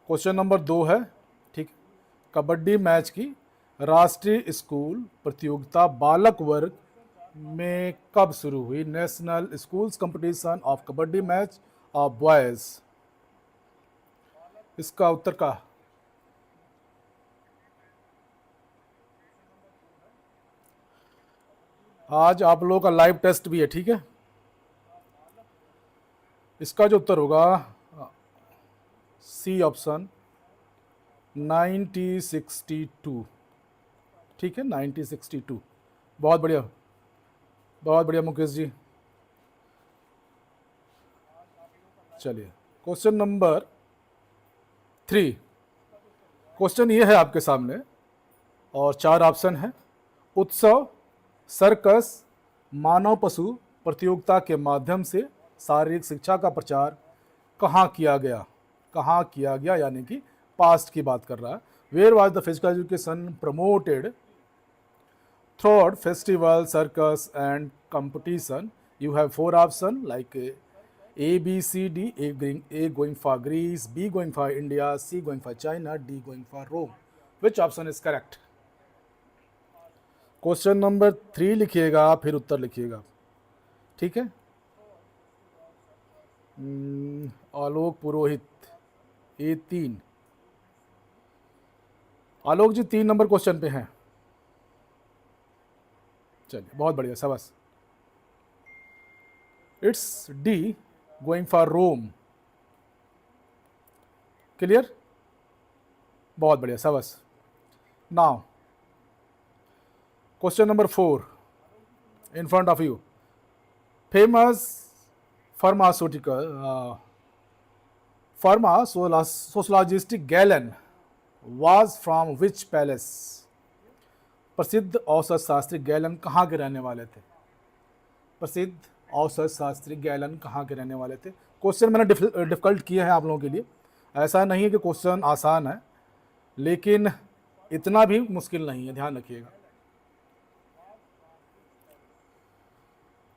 Question number 2 है, ठीक। Kabaddi match की राष्ट्रीय स्कूल प्रतियोगिता बालक वर्ग में कब शुरू हुई? National schools competition of kabaddi match of boys. इसका उत्तर का आज आप लोगों का लाइव टेस्ट भी है, ठीक है। इसका जो उत्तर होगा सी ऑप्शन 1962, ठीक है, 1962। बहुत बढ़िया, बहुत बढ़िया मुकेश जी। चलिए क्वेश्चन नंबर 3। क्वेश्चन ये है आपके सामने और 4 ऑप्शन है। उत्सव, सर्कस, मानव पशु प्रतियोगिता के माध्यम से शारीरिक शिक्षा का प्रचार कहाँ किया गया? कहाँ किया गया यानी कि पास्ट की बात कर रहा है। Where was the physical education promoted? Through festival, circus and competition. You have 4 option like A, B, C, D. A going for Greece, B going for India, C going for China, D going for Rome. Which option is correct? Question number 3 लिखिएगा, फिर उत्तर लिखिएगा, ठीक है। आलोक पुरोहित A3। आलोक जी 3 number question पे हैं। चलिए बहुत बढ़िया, शाबाश। It's D going for Rome. Clear, बहुत बढ़िया, शाबाश। Now question number 4 in front of you. Famous sociologist Galen was from which palace? प्रसिद्ध औसत शास्त्री गैलन कहाँ के रहने वाले थे? प्रसिद्ध औसत शास्त्री गैलन कहाँ के रहने वाले थे? क्वेश्चन मैंने डिफिकल्ट किया है आप लोगों के लिए। ऐसा नहीं है कि क्वेश्चन आसान है, लेकिन इतना भी मुश्किल नहीं है, ध्यान रखिएगा।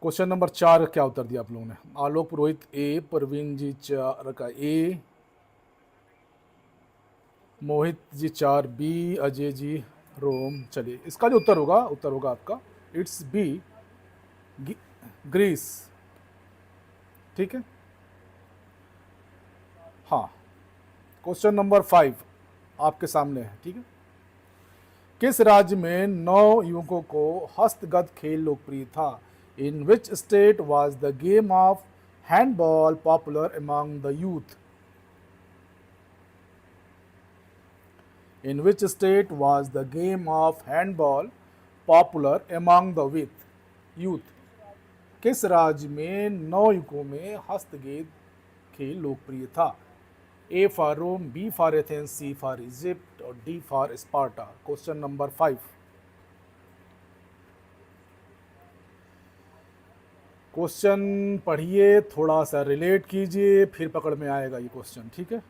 क्वेश्चन नंबर 4 क्या उत्तर दिया आप लोगों ने? आलोक पुरोहित ए, प्रवीण जी 4 का ए, मोहित जी 4 बी, अजय जी रोम। चलिए इसका जो उत्तर होगा आपका इट्स बी, ग्रीस, ठीक है। हाँ, क्वेश्चन नंबर 5 आपके सामने है, ठीक है। किस राज्य में 9 युवकों को हस्तगत खेल लोकप्रिय था? In which state was the game of handball popular among the youth? In which state was the game of handball popular among the youth? किस राज्य में 9 युवकों में हस्तगत खेल लोकप्रिय था? A for Rome, B for Athens, C for Egypt और D for Sparta. Question number 5। Question पढ़िए, थोड़ा सा रिलेट कीजिए, फिर पकड़ में आएगा ये क्वेश्चन, ठीक है।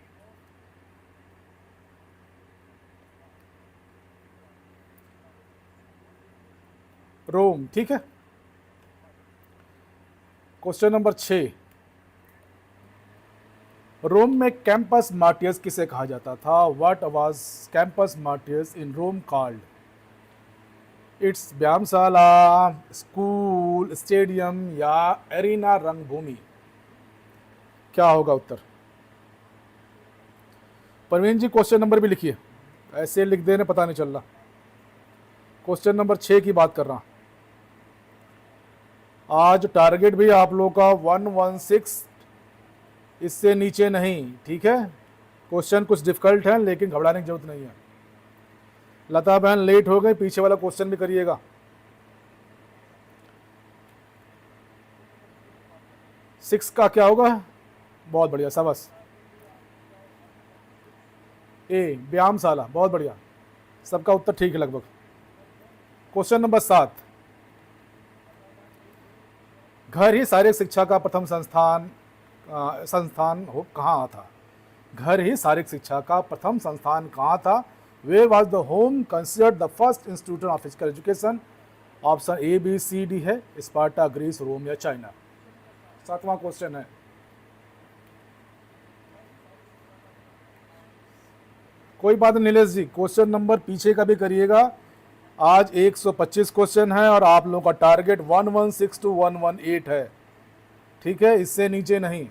रोम, ठीक है। Question number 6। रोम में कैंपस मार्टियस किसे कहा जाता था? What was campus martius in Rome called? It's व्यायामशाला, स्कूल, स्टेडियम या एरिना रंगभूमि। क्या होगा उत्तर? प्रवीण जी क्वेश्चन नंबर भी लिखिए, ऐसे लिख देने पता नहीं चल रहा। क्वेश्चन नंबर 6 की बात कर रहा। आज टारगेट भी आप लोगों का 116, इससे नीचे नहीं, ठीक है। क्वेश्चन कुछ डिफिकल्ट है, लेकिन घबराने की जरूरत नहीं है। लता बहन लेट हो गई, पीछे वाला क्वेश्चन भी करिएगा। 6 का क्या होगा? बहुत बढ़िया, शाबाश। ए, व्यायामशाला, बहुत बढ़िया, सबका उत्तर ठीक है लगभग। Question number 7। घर ही शारीरिक शिक्षा का प्रथम संस्थान कहाँ था? घर ही शारीरिक शिक्षा का प्रथम संस्थान कहाँ था? Where was the home considered the first institute of physical education? Option A, B, C, D है। स्पार्टा, ग्रीस, रोम या चाइना। 7वां क्वेश्चन है। कोई बात नहीं नीलेश जी, क्वेश्चन नंबर पीछे का भी करिएगा। आज 125 क्वेश्चन है और आप लोगों का टारगेट 116 to 118 है, ठीक है, इससे नीचे नहीं।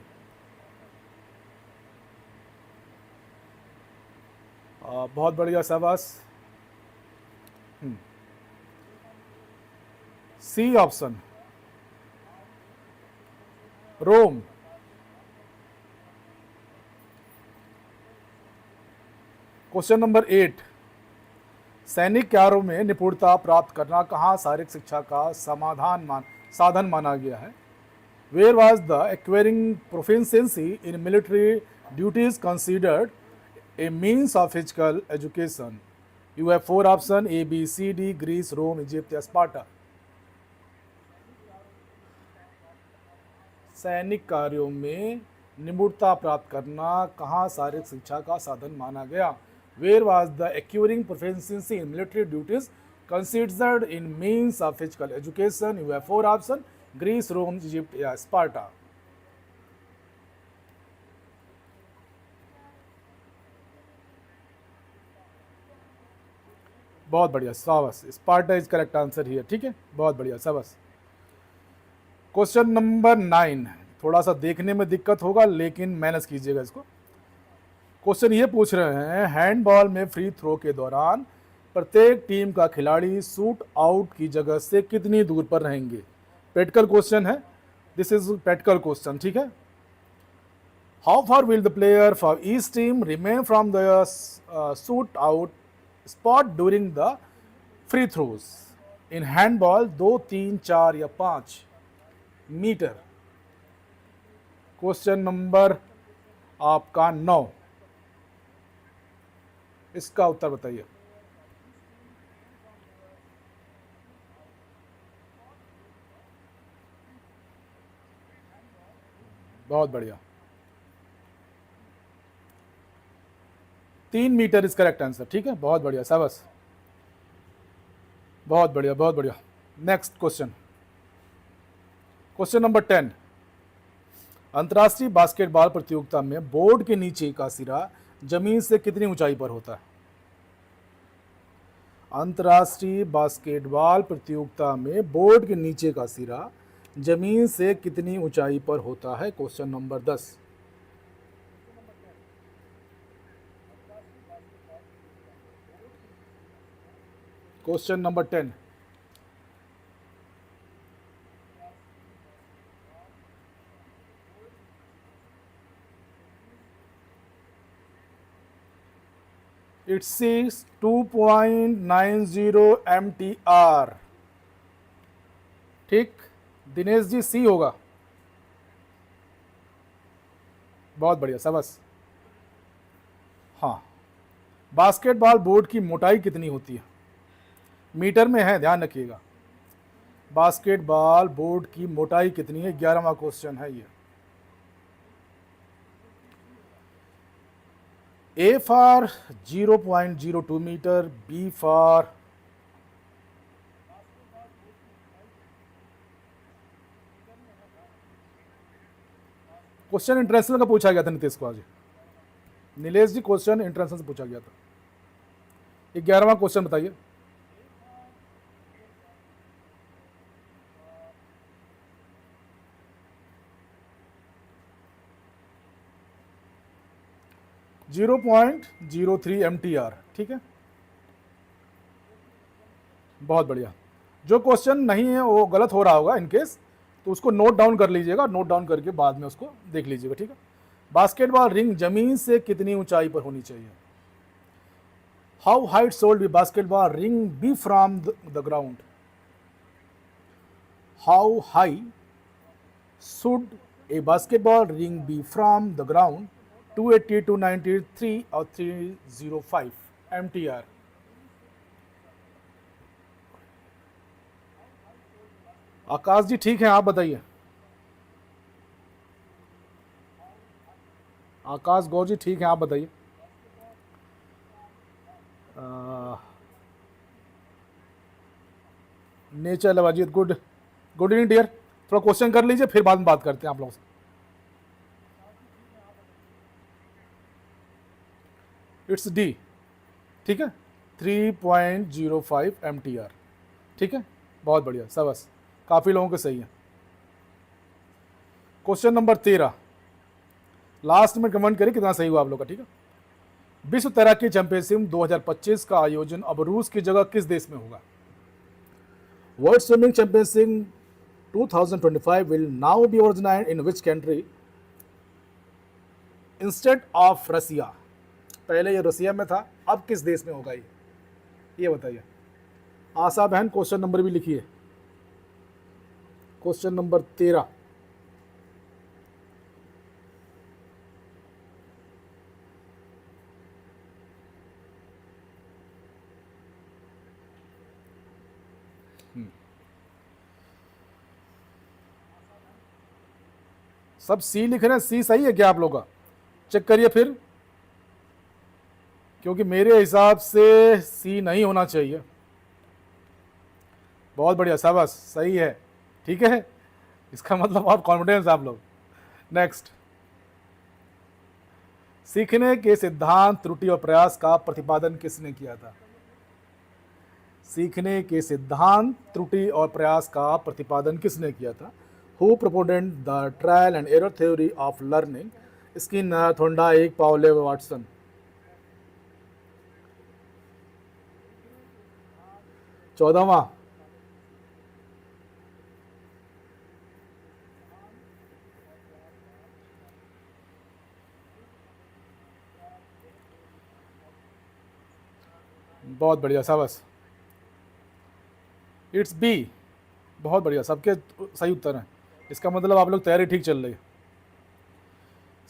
बहुत बढ़िया, शाबाश। सी ऑप्शन, रोम। क्वेश्चन नंबर 8, सैनिक कार्यों में निपुणता प्राप्त करना कहाँ शारीरिक शिक्षा का साधन माना गया है? Where was the acquiring proficiency in military duties considered a means of physical education? You have 4 option, A B C D, Greece, Rome, Egypt या स्पार्टा। सैनिक कार्यों में निपुणता प्राप्त करना कहाँ शारीरिक शिक्षा का साधन माना गया? Where was the acquiring proficiency in military duties considered in means of physical education? You have 4 options, Greece, Rome, Egypt या Sparta. बहुत बढ़िया, शाबाश, Sparta is correct answer here, ठीक है, बहुत बढ़िया, शाबाश। क्वेश्चन नंबर 9, थोड़ा सा देखने में दिक्कत होगा लेकिन मैनेज कीजिएगा इसको। क्वेश्चन ये पूछ रहे हैं, हैंडबॉल में फ्री थ्रो के दौरान प्रत्येक टीम का खिलाड़ी शूट आउट की जगह से कितनी दूर पर रहेंगे? प्रैक्टिकल क्वेश्चन है, दिस इज प्रैक्टिकल क्वेश्चन, ठीक है। How far will the player for each team remain from the shoot out spot during the free throws? In handball 2, 3, 4 या 5 मीटर। क्वेश्चन नंबर आपका 9, इसका उत्तर बताइए। बहुत बढ़िया, 3 मीटर इज करेक्ट आंसर, ठीक है, बहुत बढ़िया, शाबाश, बहुत बढ़िया, बहुत बढ़िया। नेक्स्ट क्वेश्चन, क्वेश्चन नंबर 10, अंतर्राष्ट्रीय बास्केटबॉल प्रतियोगिता में बोर्ड के नीचे का सिरा जमीन से कितनी ऊंचाई पर होता है? अंतर्राष्ट्रीय बास्केटबॉल प्रतियोगिता में बोर्ड के नीचे का सिरा जमीन से कितनी ऊंचाई पर होता है? Question number 10। Question number 10, it says 2.90 MTR, ठीक, दिनेश जी सी होगा, बहुत बढ़िया, शाबाश। हाँ, बास्केटबॉल बोर्ड की मोटाई कितनी होती है? मीटर में है, ध्यान रखिएगा। बास्केटबॉल बोर्ड की मोटाई कितनी है? 11वां क्वेश्चन है ये। A for 0.02 मीटर, B फॉर क्वेश्चन इंटरनेशनल का पूछा गया था नीतीश कुमार जी, नीलेश जी, क्वेश्चन इंटरनेशनल से पूछा गया था। 11वां क्वेश्चन बताइए। .03 MTR, ठीक है, बहुत बढ़िया। जो क्वेश्चन नहीं है वो गलत हो रहा होगा इनकेस, तो उसको नोट डाउन कर लीजिएगा, नोट डाउन करके बाद में उसको देख लीजिएगा, ठीक है। बास्केटबॉल रिंग जमीन से कितनी ऊंचाई पर होनी चाहिए? How height should be basketball ring be from the ground? How high should a basketball ring be from the ground? 280, 293 और 305 MTR। आकाश जी ठीक है, आप बताइए। आकाश गौर जी ठीक है, आप बताइए। नेचर लवाजियत, गुड गुड इवनिंग डियर। थोड़ा क्वेश्चन कर लीजिए, फिर बाद में बात करते हैं आप लोगों से। इट्स डी, ठीक है, 3.05 MTR। ठीक है, बहुत बढ़िया, शाबाश, काफ़ी लोगों के सही है। क्वेश्चन नंबर 13, लास्ट में कमेंट करिए कितना सही हुआ आप लोग का। ठीक है, विश्व तैराकी चैंपियनशिप 2025 का आयोजन अब रूस की जगह किस देश में होगा? World swimming championship 2025 will now be organised in which country instead of Russia? पहले ये रसिया में था, अब किस देश में होगा ये बताइए। आशा बहन क्वेश्चन नंबर भी लिखिए, क्वेश्चन नंबर 13। सब सी लिख रहे हैं, सी सही है क्या आप लोग का? चेक करिए फिर, क्योंकि मेरे हिसाब से सी नहीं होना चाहिए। बहुत बढ़िया, शाबाश, सही है। ठीक है, इसका मतलब बहुत कॉन्फिडेंस आप लोग। नेक्स्ट, सीखने के सिद्धांत, त्रुटि और प्रयास का प्रतिपादन किसने किया था? सीखने के सिद्धांत, त्रुटि और प्रयास का प्रतिपादन किसने किया था? Who proponent the trial and error theory of learning? Skinner, Thorndike, Pavlov, Watson. चौदहवां, बहुत बढ़िया, शाबाश, इट्स बी। बहुत बढ़िया, सबके सही उत्तर हैं, इसका मतलब आप लोग तैयारी ठीक चल रही है।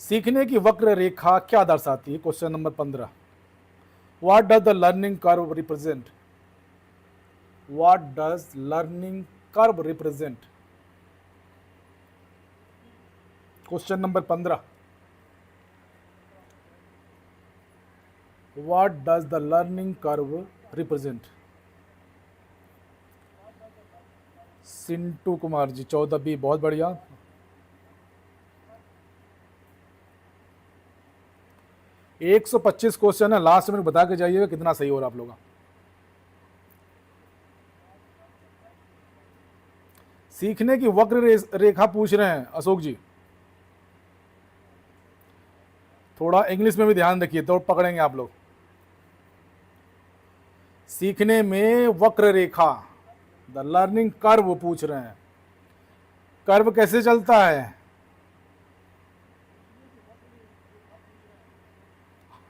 सीखने की वक्र रेखा क्या दर्शाती है? Question number 15, what does the learning curve represent? What does learning curve represent? Question number 15, what does the learning curve represent? Sintu Kumar ji 14 B, बहुत बढ़िया। एक 125 क्वेश्चन है, लास्ट में बता के जाइएगा कितना सही हो रहा आप लोगों का। सीखने की वक्र रेखा पूछ रहे हैं अशोक जी, थोड़ा इंग्लिश में भी ध्यान रखिए तो पकड़ेंगे आप लोग। सीखने में वक्र रेखा, द लर्निंग कर्व पूछ रहे हैं। कर्व कैसे चलता है?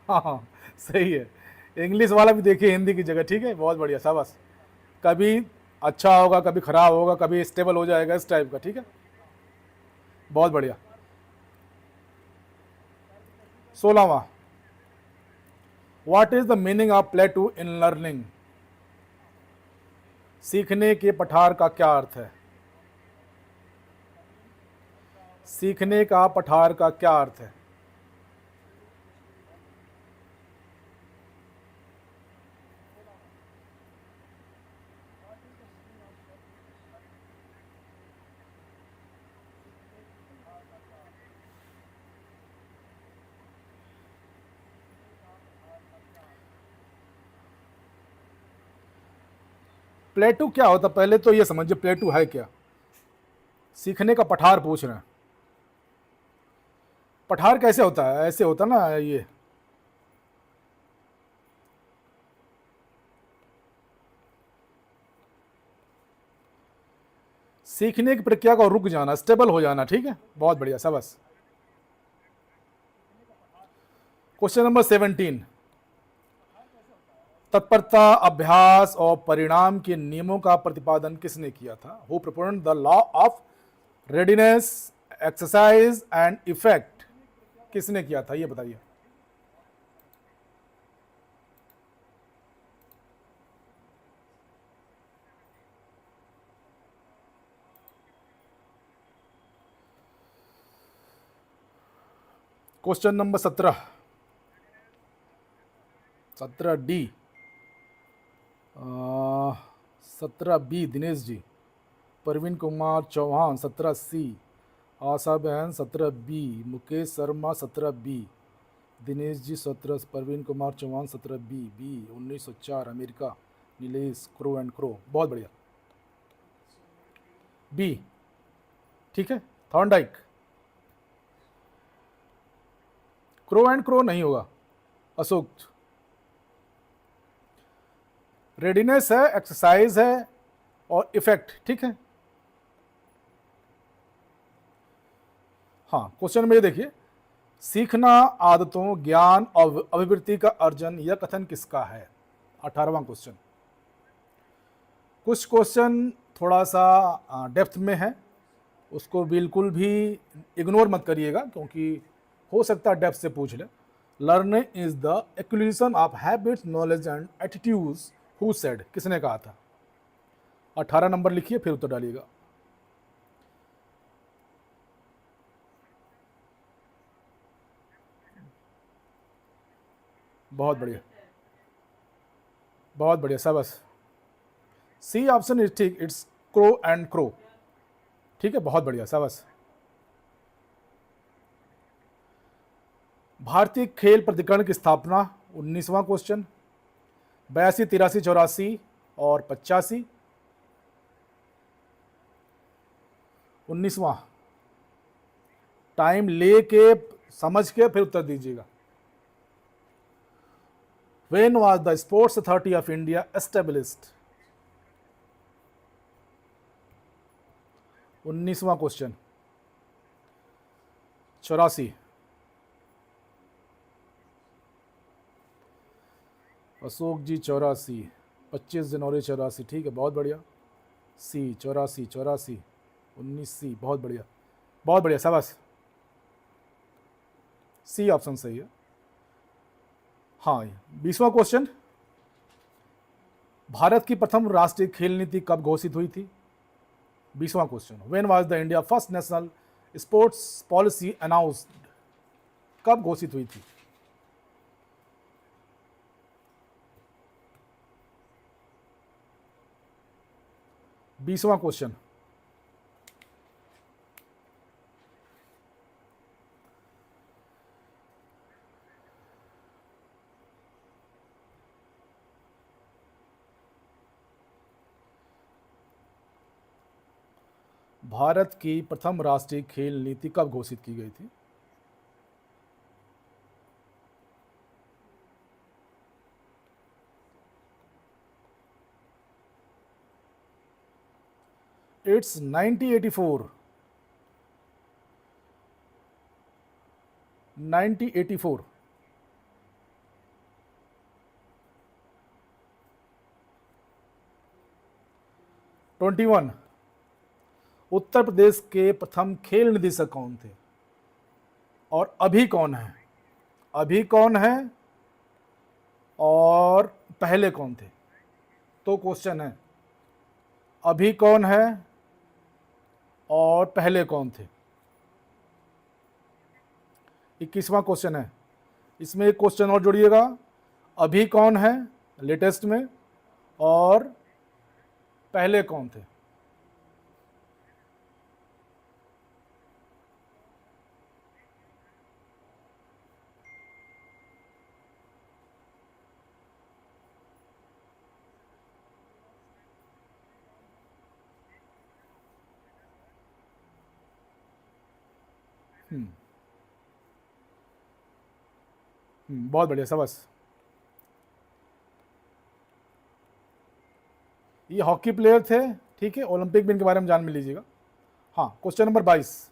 हाँ, सही है, इंग्लिश वाला भी देखिए हिंदी की जगह। ठीक है, बहुत बढ़िया, शाबाश। कभी अच्छा होगा, कभी खराब होगा, कभी स्टेबल हो जाएगा, इस टाइप का। ठीक है, बहुत बढ़िया। 16वां, what is the meaning of plateau in learning? सीखने के पठार का क्या अर्थ है? सीखने का पठार का क्या अर्थ है? प्लेटू क्या होता, पहले तो ये समझिए प्लेटू है क्या। सीखने का पठार पूछ रहे हैं, पठार कैसे होता है? ऐसे होता ना ये, सीखने की प्रक्रिया को रुक जाना, स्टेबल हो जाना। ठीक है, बहुत बढ़िया, शाबाश। क्वेश्चन नंबर 17, तत्परता, अभ्यास और परिणाम के नियमों का प्रतिपादन किसने किया था? Who proponent the law of readiness, exercise and effect? किसने किया था ये बताइए। Question number 17 D, 17 B Dinesh ji, Parveen Kumar Chauhan 17 C, Asha बहन 17 B, Mukesh Sharma 17 B, Dinesh ji 17, Parveen Kumar Chauhan 17, B B 1904 America, Nilesh Crow and Crow, बहुत बढ़िया, बी, ठीक है, थॉर्नडाइक, क्रो एंड क्रो नहीं होगा, अशोक, रेडीनेस है, एक्सरसाइज है और इफेक्ट, ठीक है। हाँ, क्वेश्चन में देखिए, सीखना आदतों, ज्ञान और अभिवृत्ति का अर्जन, यह कथन किसका है? 18वां क्वेश्चन। कुछ क्वेश्चन थोड़ा सा डेप्थ में है, उसको बिल्कुल भी इग्नोर मत करिएगा, क्योंकि हो सकता है डेप्थ से पूछ ले। Learning is the acquisition of habits, knowledge and attitudes, who said, किसने कहा था? 18 नंबर लिखिए, फिर उत्तर डालिएगा। बहुत बढ़िया, बहुत बढ़िया, शाबाश। सी ऑप्शन इज ठीक, इट्स क्रो एंड क्रो, ठीक है, बहुत बढ़िया, शाबाश। भारतीय खेल प्राधिकरण की स्थापना, 19वां क्वेश्चन, 82, 83, 84 और 85, 19वां, टाइम लेके समझ के फिर उत्तर दीजिएगा। When was the Sports Authority of India established? 19वां क्वेश्चन, 84, अशोक जी 84, 25 जनवरी 84, ठीक है, बहुत बढ़िया, सी 84, 84, 19 सी, बहुत बढ़िया, बहुत बढ़िया, शाबाश, सी ऑप्शन सही है। हाँ, 20वां क्वेश्चन, भारत की प्रथम राष्ट्रीय खेल नीति कब घोषित हुई थी? 20वां question, when was the India first national sports policy announced, कब घोषित हुई थी? 20वां क्वेश्चन, भारत की प्रथम राष्ट्रीय खेल नीति कब घोषित की गई थी? इट्स 1984, 1984, 21, उत्तर प्रदेश के प्रथम खेल निदेशक कौन थे और अभी कौन है? अभी कौन है और पहले कौन थे? तो क्वेश्चन है, अभी कौन है और पहले कौन थे? 21वां क्वेश्चन है, इसमें एक क्वेश्चन और जोड़िएगा, अभी कौन है लेटेस्ट में और पहले कौन थे? बहुत बढ़िया, शाबाश। ये हॉकी प्लेयर थे, ठीक है, ओलंपिक भी इनके बारे में जान में लीजिएगा। हाँ, क्वेश्चन नंबर 22,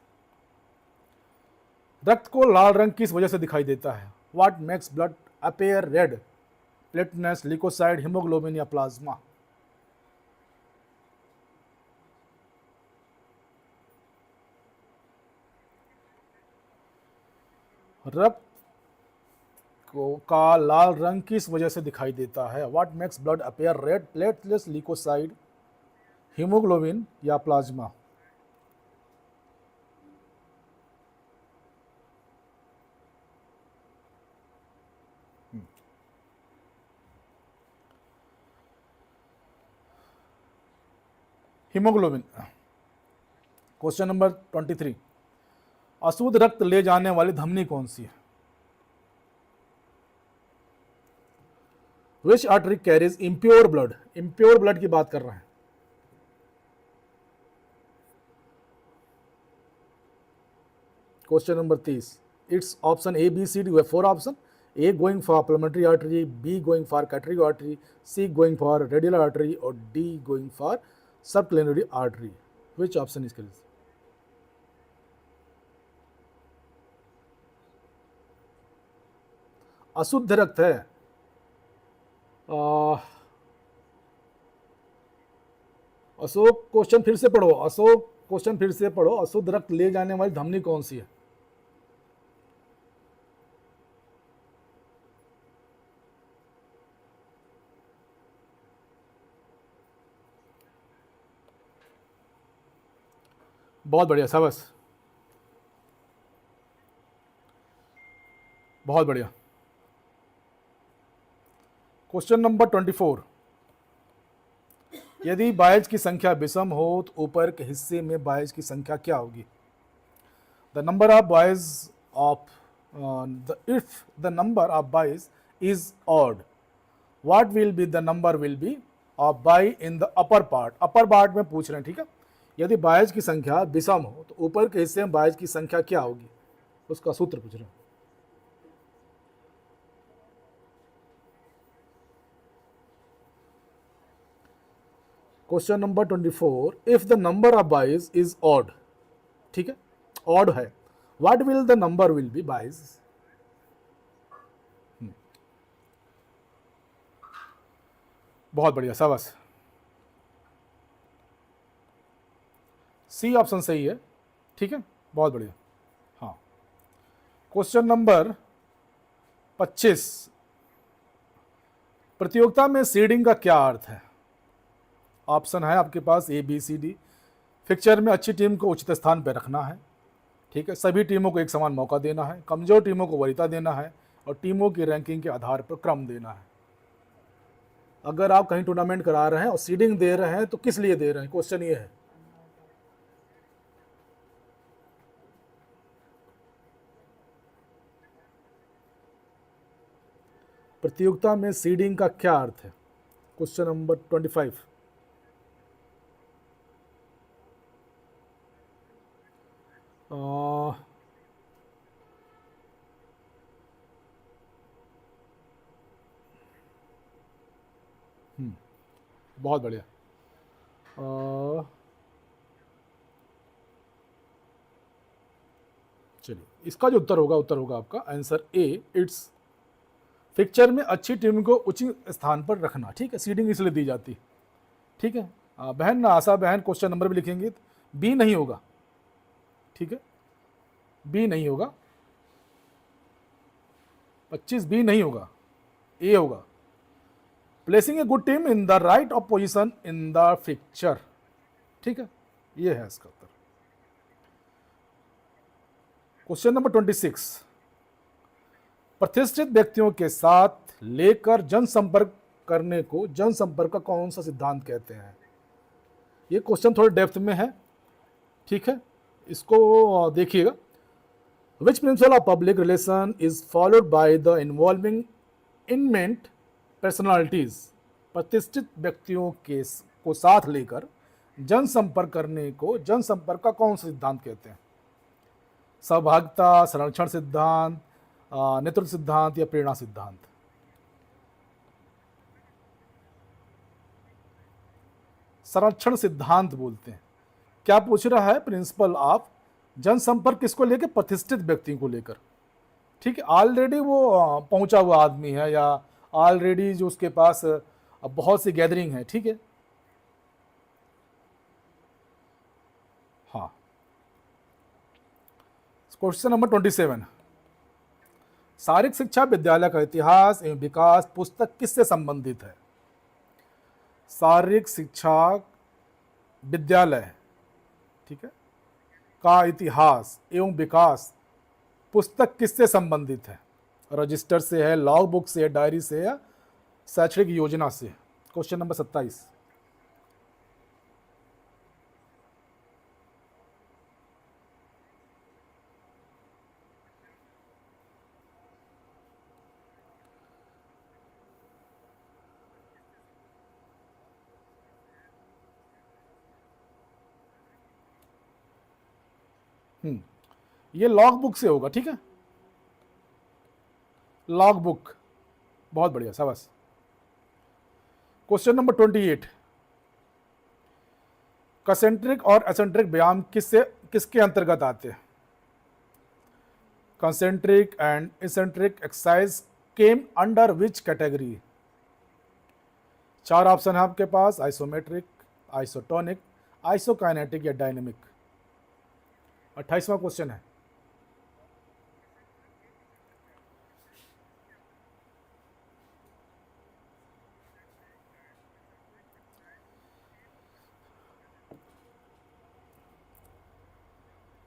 रक्त को लाल रंग किस वजह से दिखाई देता है? What makes blood appear red? Platelets, leucocyte, haemoglobin या प्लाज्मा? रक्त का लाल रंग किस वजह से दिखाई देता है? What makes blood appear red? Platelets, leucocyte, haemoglobin या प्लाज्मा? हीमोग्लोबिन। क्वेश्चन नंबर 23, अशुद्ध रक्त ले जाने वाली धमनी कौन सी है? Which artery carries impure blood, impure blood की बात कर रहे हैं। Question number 30, it's option A B C D, 4 option, A going for parliamentary artery, B going for कैटरी artery, C going for radial artery और D going for subclavian artery. Which option is correct? अशुद्ध रक्त है। Ashok question फिर से पढ़ो, Ashok question फिर से पढ़ो। अशुद्ध रक्त ले जाने वाली धमनी कौन सी है? बहुत बढ़िया, शाबाश, बहुत बढ़िया। क्वेश्चन नंबर 24, यदि बाइज की संख्या विषम हो तो ऊपर के हिस्से में बाइज की संख्या क्या होगी? The number of byes of if the number of byes is odd, what will be the number will be of bye in the upper part? Upper part में पूछ रहे हैं, ठीक है। यदि बाइज की संख्या विषम हो तो ऊपर के हिस्से में बाइज की संख्या क्या होगी, उसका सूत्र पूछ रहे हैं। Question number 24, if the number of byes is odd, ठीक है, ऑड है, what will the number will be byes? बहुत बढ़िया, शाबाश, सी ऑप्शन सही है, ठीक है, बहुत बढ़िया। हाँ, क्वेश्चन नंबर 25, प्रतियोगिता में सीडिंग का क्या अर्थ है? ऑप्शन है आपके पास A B C D. Fixture में अच्छी टीम को उचित स्थान पर रखना है, ठीक है, सभी टीमों को एक समान मौका देना है, कमजोर टीमों को वरीयता देना है और टीमों की रैंकिंग के आधार पर क्रम देना है। अगर आप कहीं टूर्नामेंट करा रहे हैं और सीडिंग दे रहे हैं तो किस लिए दे रहे हैं, क्वेश्चन ये है। प्रतियोगिता में सीडिंग का क्या अर्थ है? Question number 25। बहुत बढ़िया। चलिए, इसका जो उत्तर होगा आपका आंसर ए, इट्स फिक्चर में अच्छी टीम को उचित स्थान पर रखना, ठीक है, सीडिंग इसलिए दी जाती, ठीक है। बहन आशा बहन क्वेश्चन नंबर भी लिखेंगे, बी नहीं होगा, ठीक है, बी नहीं होगा, 25 बी नहीं होगा, ए होगा। Placing a good team in the right of position in the fixture, ठीक है, ये है इसका उत्तर। क्वेश्चन नंबर 26, प्रतिष्ठित व्यक्तियों के साथ लेकर जनसंपर्क करने को जनसंपर्क का कौन सा सिद्धांत कहते हैं? ये क्वेश्चन थोड़े डेप्थ में है, ठीक है, इसको देखिएगा। Which principle of public relation is followed by the involving इनमेंट personalities? प्रतिष्ठित व्यक्तियों के को साथ लेकर जनसंपर्क करने को जनसंपर्क का कौन सा सिद्धांत कहते हैं? सहभागिता, संरक्षण सिद्धांत, नेतृत्व सिद्धांत या प्रेरणा सिद्धांत? संरक्षण सिद्धांत बोलते हैं। क्या पूछ रहा है? प्रिंसिपल ऑफ जनसंपर्क किसको लेकर? प्रतिष्ठित व्यक्ति को लेकर, ठीक है, ऑलरेडी वो पहुंचा हुआ आदमी है या ऑलरेडी जो उसके पास बहुत सी गैदरिंग है, ठीक है। हाँ, क्वेश्चन नंबर 27, शारीरिक शिक्षा विद्यालय का इतिहास एवं विकास पुस्तक किससे संबंधित है? शारीरिक शिक्षा विद्यालय, ठीक है, का इतिहास एवं विकास पुस्तक किससे संबंधित है? रजिस्टर से है, लॉग बुक से है, डायरी से या शैक्षणिक योजना से? Question number 27। ये लॉग बुक से होगा, ठीक है, लॉग बुक। बहुत बढ़िया, शाबाश। क्वेश्चन नंबर 28, कंसेंट्रिक और एसेंट्रिक व्यायाम किसके अंतर्गत आते हैं? Concentric and eccentric exercise came under which category? 4 option है आपके पास, आइसोमेट्रिक, आइसोटोनिक, आइसोकाइनेटिक या डायनेमिक। 28वां क्वेश्चन है।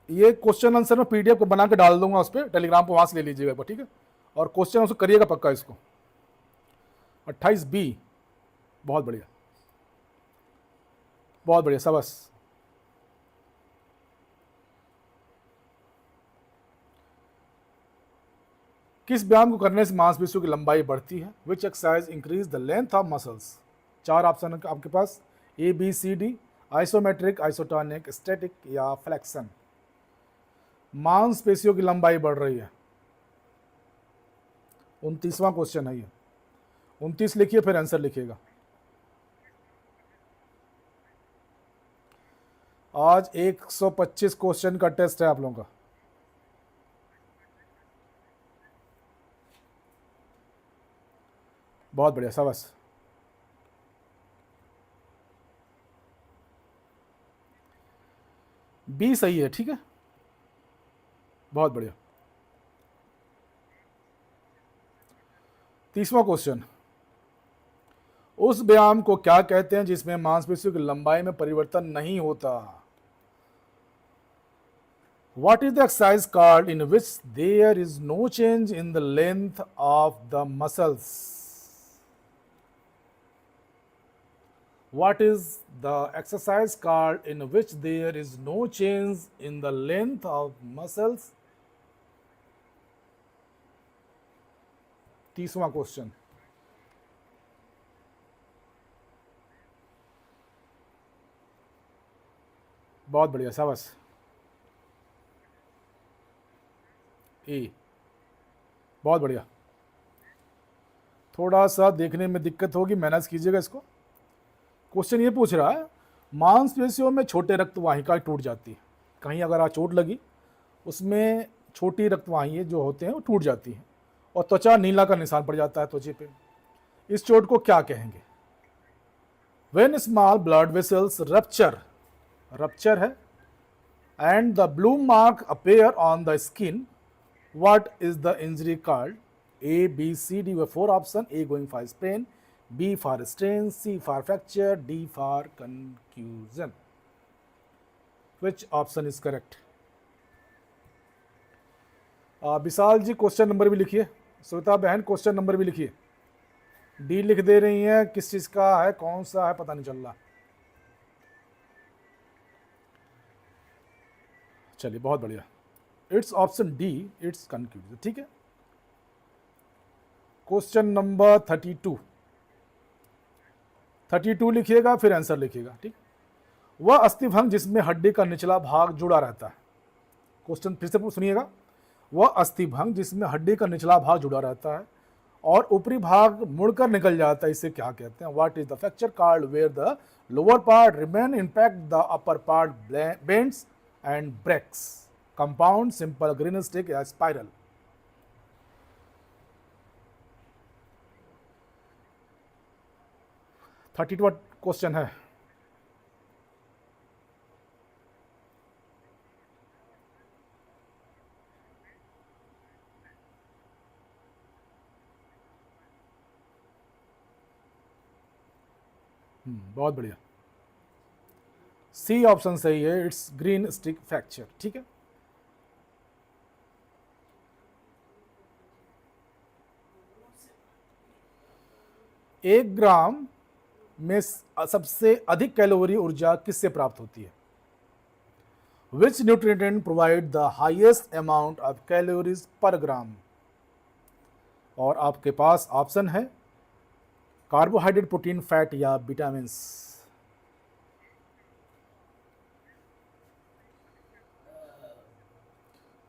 ये क्वेश्चन आंसर में पीडीएफ को बना के डाल दूंगा उस पर, टेलीग्राम पर, वहां से ले लीजिएगा एक बार, ठीक है। और क्वेश्चन आंसर करिएगा पक्का इसको। 28B, बहुत बढ़िया, बहुत बढ़िया, शाबाश। किस व्यायाम को करने से मांसपेशियों की लंबाई बढ़ती है? विच exercise increase the length of muscles? 4 option है आपके पास, ABCD, आइसोमेट्रिक, आइसोटोनिक, स्टैटिक या फ्लेक्शन। मांसपेशियों की लंबाई बढ़ रही है। 29वां क्वेश्चन है ये। 29 लिखिए, फिर आंसर लिखिएगा। आज 125 क्वेश्चन का टेस्ट है आप लोगों का। बहुत बढ़िया, शाबाश। बी सही है, ठीक है, बहुत बढ़िया। 30वां क्वेश्चन, उस व्यायाम को क्या कहते हैं जिसमें मांसपेशियों की लंबाई में परिवर्तन नहीं होता? What is the exercise called in which there is no change in the length of the muscles? What is the exercise called in which there is no change in the length of muscles? 30वां question, बहुत बढ़िया, शाबाश। ए, बहुत बढ़िया। थोड़ा सा देखने में दिक्कत होगी, मैनेज कीजिएगा इसको। क्वेश्चन ये पूछ रहा है, मांसपेशियों में छोटे रक्तवाहिकाएं टूट जाती है। कहीं अगर आप चोट लगी, उसमें छोटी रक्तवाहिकाएं जो होते हैं वो टूट जाती हैं और त्वचा नीला का निशान पड़ जाता है त्वचा पे। इस चोट को क्या कहेंगे? When small blood vessels rupture, rupture है, and the blue mark appear on the skin, what is the injury called? A, B, C, D were 4 option. A going for sprain, B for strain, C for fracture, D for contusion. Which option is correct? Vishal ji question number भी लिखिए, श्वेता बहन question number भी लिखिए। D लिख दे रही हैं, किस चीज का है, कौन सा है, पता नहीं चल रहा। चलिए, बहुत बढ़िया, it's option D, it's conclusion, ठीक है। क्वेश्चन नंबर 32 लिखिएगा, फिर आंसर लिखिएगा, ठीक। वह अस्थिभंग जिसमें हड्डी का निचला भाग जुड़ा रहता है। क्वेश्चन फिर से सुनिएगा, वह अस्थिभंग जिसमें हड्डी का निचला भाग जुड़ा रहता है और ऊपरी भाग मुड़कर निकल जाता है, इसे क्या कहते हैं? What is the fracture called where the lower part remain impact the upper part bends and breaks? Compound, simple, green stick या स्पाइरल? थर्टी टू क्वेश्चन है। बहुत बढ़िया, सी ऑप्शन सही है, इट्स ग्रीन स्टिक फ्रैक्चर, ठीक है। एक ग्राम में सबसे अधिक कैलोरी ऊर्जा किससे प्राप्त होती है? Which nutrient provide the highest amount of calories per gram? और आपके पास ऑप्शन है कार्बोहाइड्रेट, प्रोटीन, फैट या विटामिन्स।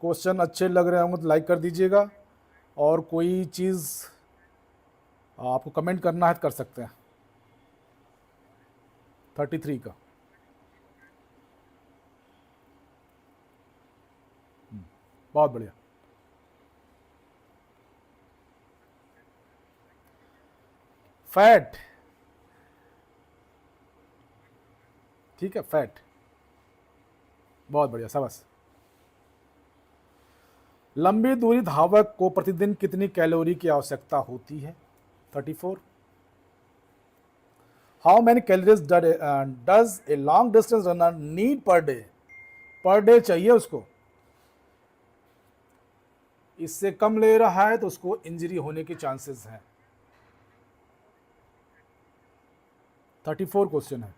क्वेश्चन अच्छे लग रहे होंगे तो लाइक कर दीजिएगा, और कोई चीज़ आपको कमेंट करना है तो कर सकते हैं। 33 का बहुत बढ़िया। फैट, ठीक है, फैट, बहुत बढ़िया, शाबाश। लंबी दूरी धावक को प्रतिदिन कितनी कैलोरी की आवश्यकता होती है? 34। How many calories does a long distance runner need per day? Per day चाहिए उसको, इससे कम ले रहा है तो उसको इंजरी होने के चांसेस हैं। 34 क्वेश्चन है।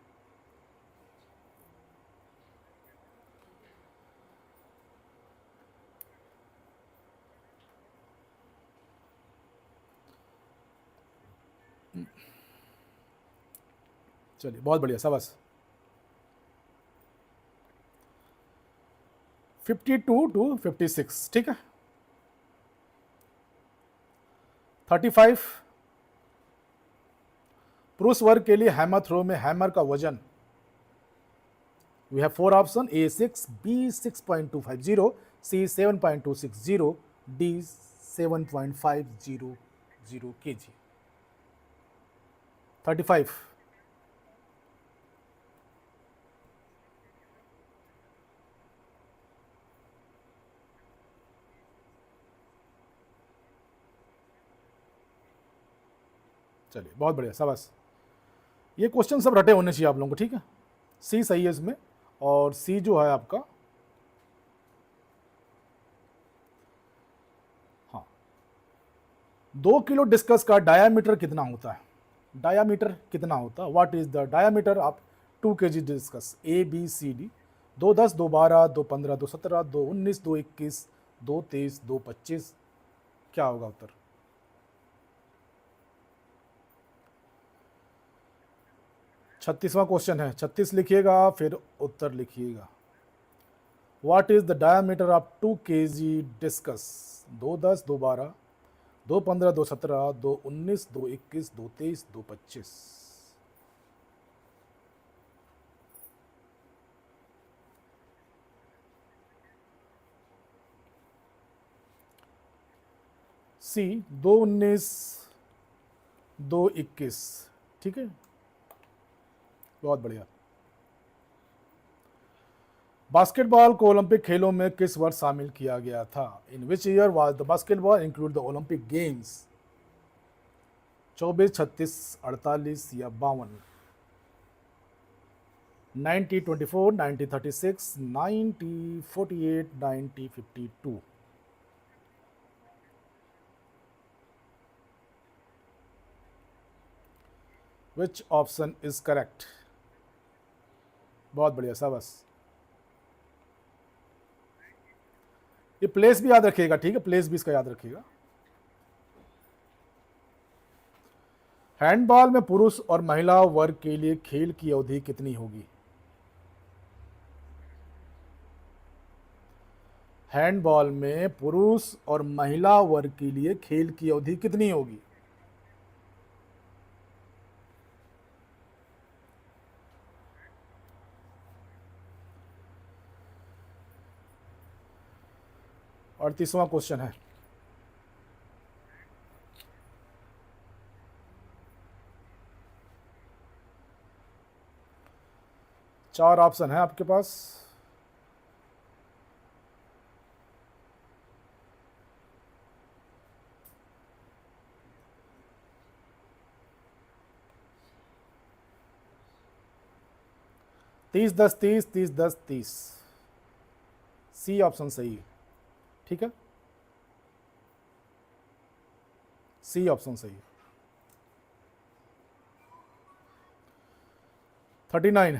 चलिए, बहुत बढ़िया, शाबाश। 52 टू 56, ठीक है। 35, पुरुष वर्ग के लिए हैमर थ्रो में हैमर का वजन, we have 4 option, A 6, B 6.250, C 7.260, D 7.500 kg। 35। चलिए, बहुत बढ़िया, शाबाश। ये क्वेश्चन सब रटे होने चाहिए आप लोगों को, ठीक है। सी सही है इसमें, और सी जो है आपका, हाँ, 2 किलो डिस्कस का डायामीटर कितना होता है? डायामीटर कितना होता है? What is the diameter of 2 kg discus? A B C D. 2 10, 2 12, 2 15, 2 17, 2 19, 2 21, 2 23, 2 25। क्या होगा उत्तर? 36वां क्वेश्चन है, 36 लिखिएगा, फिर उत्तर लिखिएगा। What is the diameter of 2 kg discuss? 2 10, 2 12, 2 15, 2 17, 2 19, 2 21, 2 23, 2 25। सी 2 19, 2 21, ठीक है, बहुत बढ़िया। बास्केटबॉल को ओलंपिक खेलों में किस वर्ष शामिल किया गया था? In which year was the basketball include the Olympic games? 24, 36, 48 या 52? 90, 24, 90, 36, 90, 48, 90, 52? विच ऑप्शन इज करेक्ट? बहुत बढ़िया, शाबाश। ये प्लेस भी याद रखिएगा, ठीक है, प्लेस भी इसका याद रखिएगा। हैंडबॉल में पुरुष और महिला वर्ग के लिए खेल की अवधि कितनी होगी? हैंडबॉल में पुरुष और महिला वर्ग के लिए खेल की अवधि कितनी होगी? और 30वां क्वेश्चन है। चार ऑप्शन है आपके पास। तीस 10 30, 30 10 30। सी ऑप्शन सही है, ठीक है, सी ऑप्शन सही है। 39,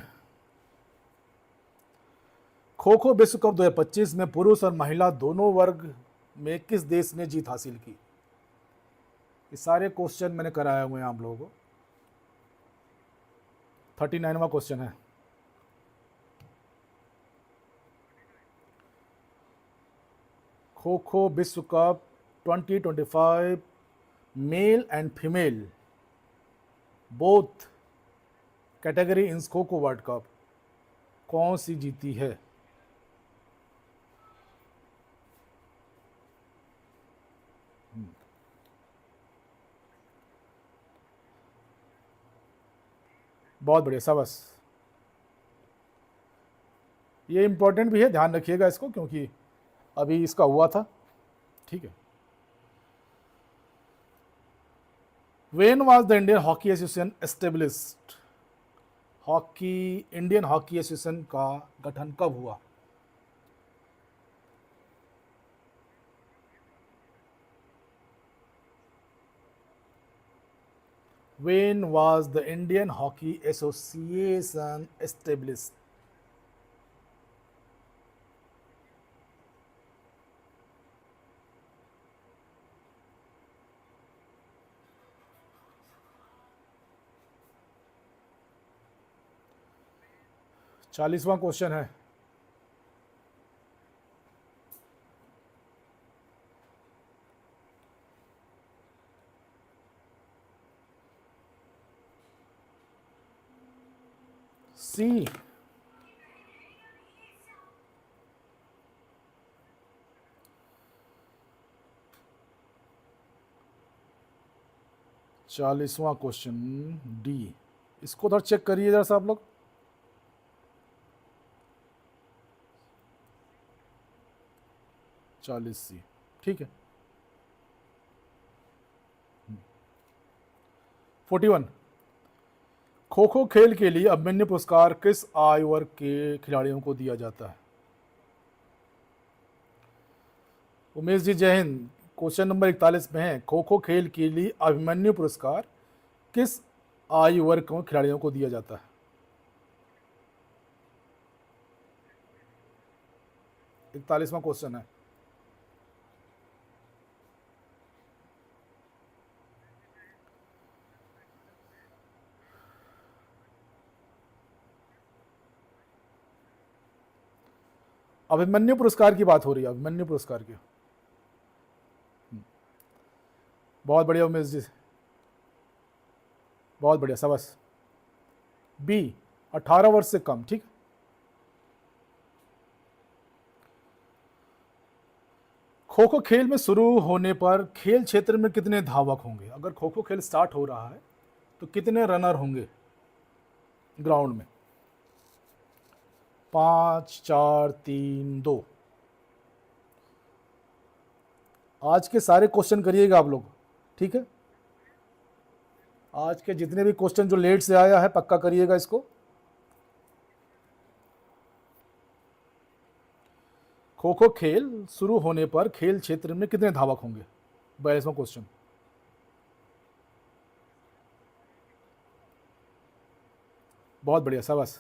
खो खो विश्व कप 2025 में पुरुष और महिला दोनों वर्ग में किस देश ने जीत हासिल की? ये सारे क्वेश्चन मैंने कराए हुए हैं आप लोगों को। 39वां क्वेश्चन है। खो खो विश्व cup 2025 male and female both category in kho kho world cup कौन सी जीती है? बहुत बढ़िया, शाबाश। ये इंपॉर्टेंट भी है, ध्यान रखिएगा इसको, क्योंकि अभी इसका हुआ था। ठीक है। When was the Indian hockey association established? Indian hockey association का गठन कब हुआ? When was the Indian Hockey Association established? चालीसवां क्वेश्चन है। सी। चालीसवां क्वेश्चन डी। इसको उधर चेक करिए जरा सा आप लोग। चालीस सी, ठीक है। 41। खो खो खेल के लिए अभिमन्यु पुरस्कार किस आयु वर्ग के खिलाड़ियों को दिया जाता है? उमेश जी जय हिंद। क्वेश्चन नंबर 41 में है, खो खो खेल के लिए अभिमन्यु पुरस्कार किस आयु वर्ग के खिलाड़ियों को दिया जाता है? 41वां क्वेश्चन है। अभिमन्यु पुरस्कार की बात हो रही है, अभिमन्यु पुरस्कार की। बहुत बढ़िया उमेश जी, बहुत बढ़िया, शाबाश। बी, 18 वर्ष से कम, ठीक। खो खो खेल में शुरू होने पर खेल क्षेत्र में कितने धावक होंगे? अगर खो खो खेल स्टार्ट हो रहा है तो कितने रनर होंगे ग्राउंड में? 5 4 3 2। आज के सारे क्वेश्चन करिएगा आप लोग, ठीक है। आज के जितने भी क्वेश्चन जो लेट से आया है पक्का करिएगा इसको। खो खो खेल शुरू होने पर खेल क्षेत्र में कितने धावक होंगे? 42वां क्वेश्चन। बहुत बढ़िया, शाबाश।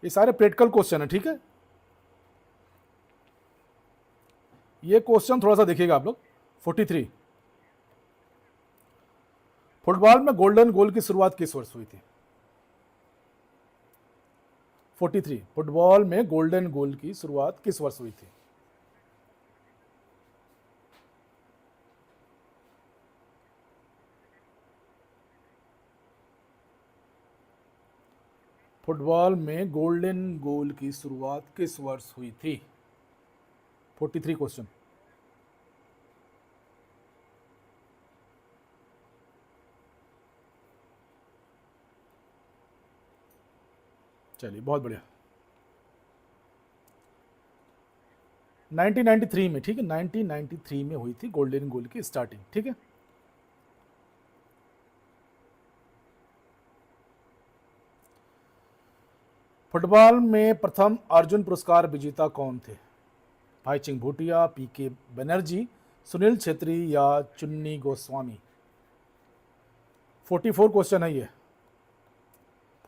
ये सारे प्रैक्टिकल क्वेश्चन है, ठीक है। ये क्वेश्चन थोड़ा सा देखिएगा आप लोग। 43। फुटबॉल में गोल्डन गोल की शुरुआत किस वर्ष हुई थी? 43। फुटबॉल में गोल्डन गोल की शुरुआत किस वर्ष हुई थी? फुटबॉल में गोल्डन गोल की शुरुआत किस वर्ष हुई थी? 43 क्वेश्चन। चलिए, बहुत बढ़िया। 1993 में, ठीक है, 1993 में हुई थी गोल्डन गोल की स्टार्टिंग, ठीक है। फुटबॉल में प्रथम अर्जुन पुरस्कार विजेता कौन थे? भाई चिंग भूटिया, पीके बनर्जी, सुनील छेत्री या चुन्नी गोस्वामी? 44 क्वेश्चन है ये।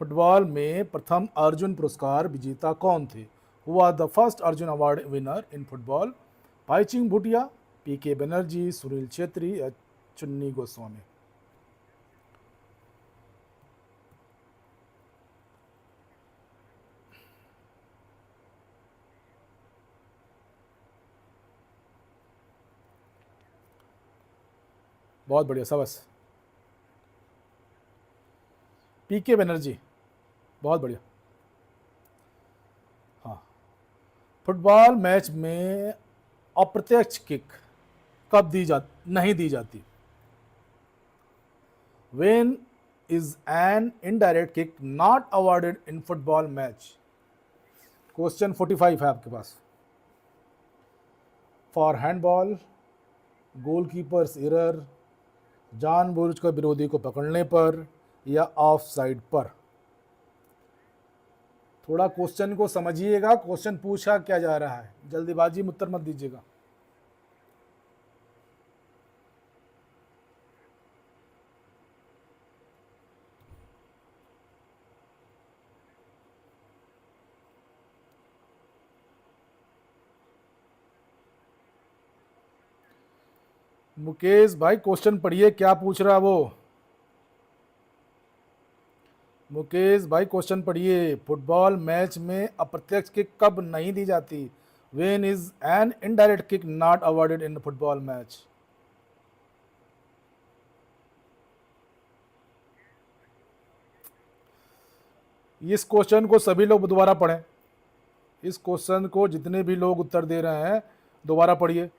फुटबॉल में प्रथम अर्जुन पुरस्कार विजेता कौन थे? हुआ the first Arjun award winner in football? भाई चिंग भूटिया, पीके बनर्जी, सुनील छेत्री या चुन्नी गोस्वामी? बहुत बढ़िया, शाबाश। पीके बनर्जी, बहुत बढ़िया। हाँ, फुटबॉल मैच में अप्रत्यक्ष किक कब नहीं दी जाती? When is an indirect kick not awarded in football match? Question 45 है आपके पास। फॉर हैंडबॉल, गोलकीपर्स एरर, जानबूझकर विरोधी को पकड़ने पर, या ऑफ साइड पर। थोड़ा क्वेश्चन को समझिएगा, क्वेश्चन पूछा क्या जा रहा है, जल्दीबाजी में उत्तर मत दीजिएगा। मुकेश भाई क्वेश्चन पढ़िए, क्या पूछ रहा है वो? मुकेश भाई क्वेश्चन पढ़िए। फुटबॉल मैच में अप्रत्यक्ष किक कब नहीं दी जाती? When is an indirect kick not awarded in football match? इस क्वेश्चन को सभी लोग दोबारा पढ़ें। इस क्वेश्चन को जितने भी लोग उत्तर दे रहे हैं दोबारा पढ़िए।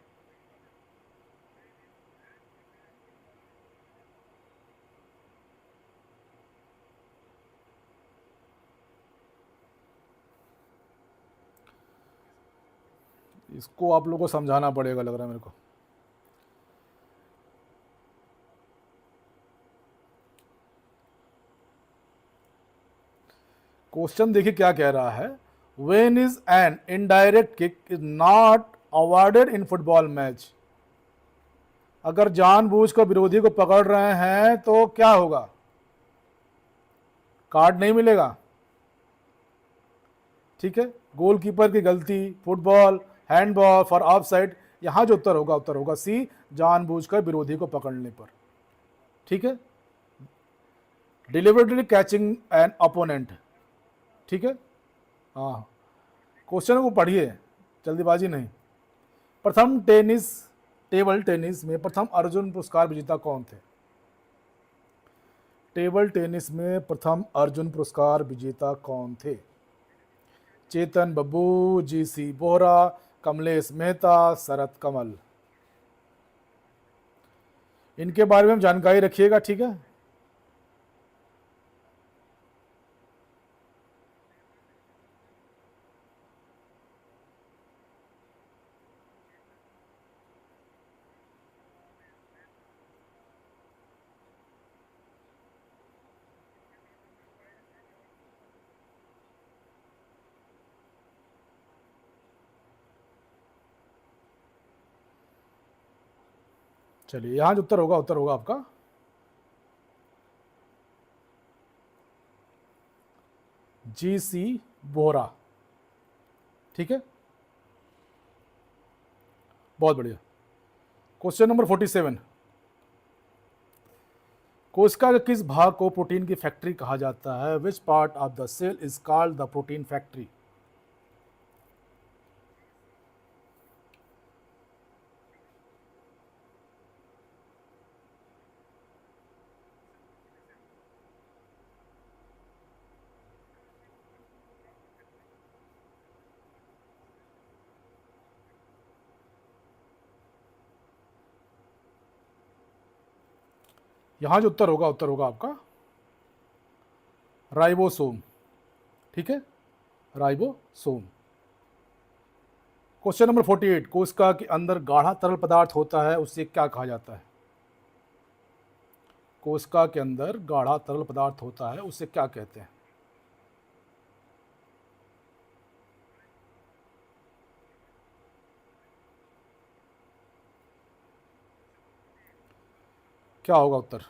इसको आप लोगों को समझाना पड़ेगा, लग रहा है मेरे को। क्वेश्चन देखिए क्या कह रहा है। When is an indirect kick is not awarded in football match? अगर जानबूझकर विरोधी को पकड़ रहे हैं तो क्या होगा? कार्ड नहीं मिलेगा, ठीक है। गोलकीपर की गलती, football, handball, for of side. यहां जो उत्तर होगा सी, जानबूझकर विरोधी को पकड़ने पर, ठीक है। डिलिबरेटली कैचिंग एन ओपोनेंट, ठीक है। हाँ, क्वेश्चन को पढ़िए, जल्दीबाजी नहीं। प्रथम टेबल टेनिस में प्रथम अर्जुन पुरस्कार विजेता कौन थे? टेबल टेनिस में प्रथम अर्जुन पुरस्कार विजेता कौन थे? चेतन बब्बू, जीसी बोहरा, कमलेश मेहता, शरत कमल। इनके बारे में जानकारी रखिएगा, ठीक है। चलिए, यहां जो उत्तर होगा आपका जीसी बोहरा, ठीक है। बहुत बढ़िया। Question number 47। कोशिका के किस भाग को प्रोटीन की फैक्ट्री कहा जाता है? Which part of the cell is called the protein factory? यहां जो उत्तर होगा आपका राइबोसोम, ठीक है, राइबोसोम। Question number 48। कोशिका के अंदर गाढ़ा तरल पदार्थ होता है, उसे क्या कहा जाता है? कोशिका के अंदर गाढ़ा तरल पदार्थ होता है, उसे क्या कहते हैं? क्या होगा उत्तर?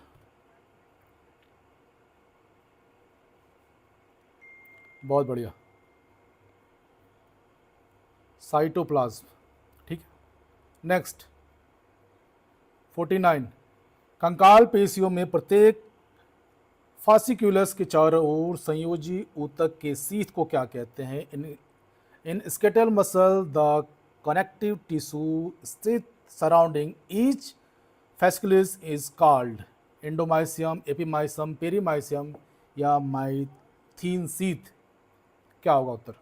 बहुत बढ़िया, साइटोप्लाज्म, ठीक है। नेक्स्ट 49। कंकाल पेशियों में प्रत्येक फासिक्यूलस के चारों ओर संयोजी ऊतक के सीथ को क्या कहते हैं? In skeletal muscle the connective tissue स्थित surrounding each fasciculus is called endomysium, epimysium, perimysium या माइथीन शीथ? क्या होगा उत्तर?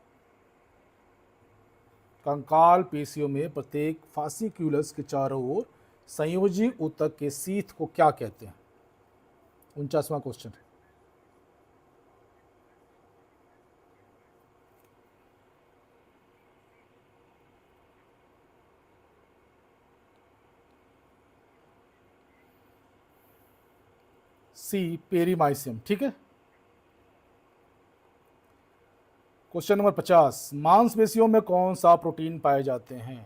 कंकाल पेशियों में प्रत्येक फासिक्यूलस के चारों ओर संयोजी ऊतक के शीथ को क्या कहते हैं? 49वां क्वेश्चन है। सी पेरीमाइसियम, ठीक है। क्वेश्चन नंबर 50, मांसपेशियों में कौन सा प्रोटीन पाए जाते हैं?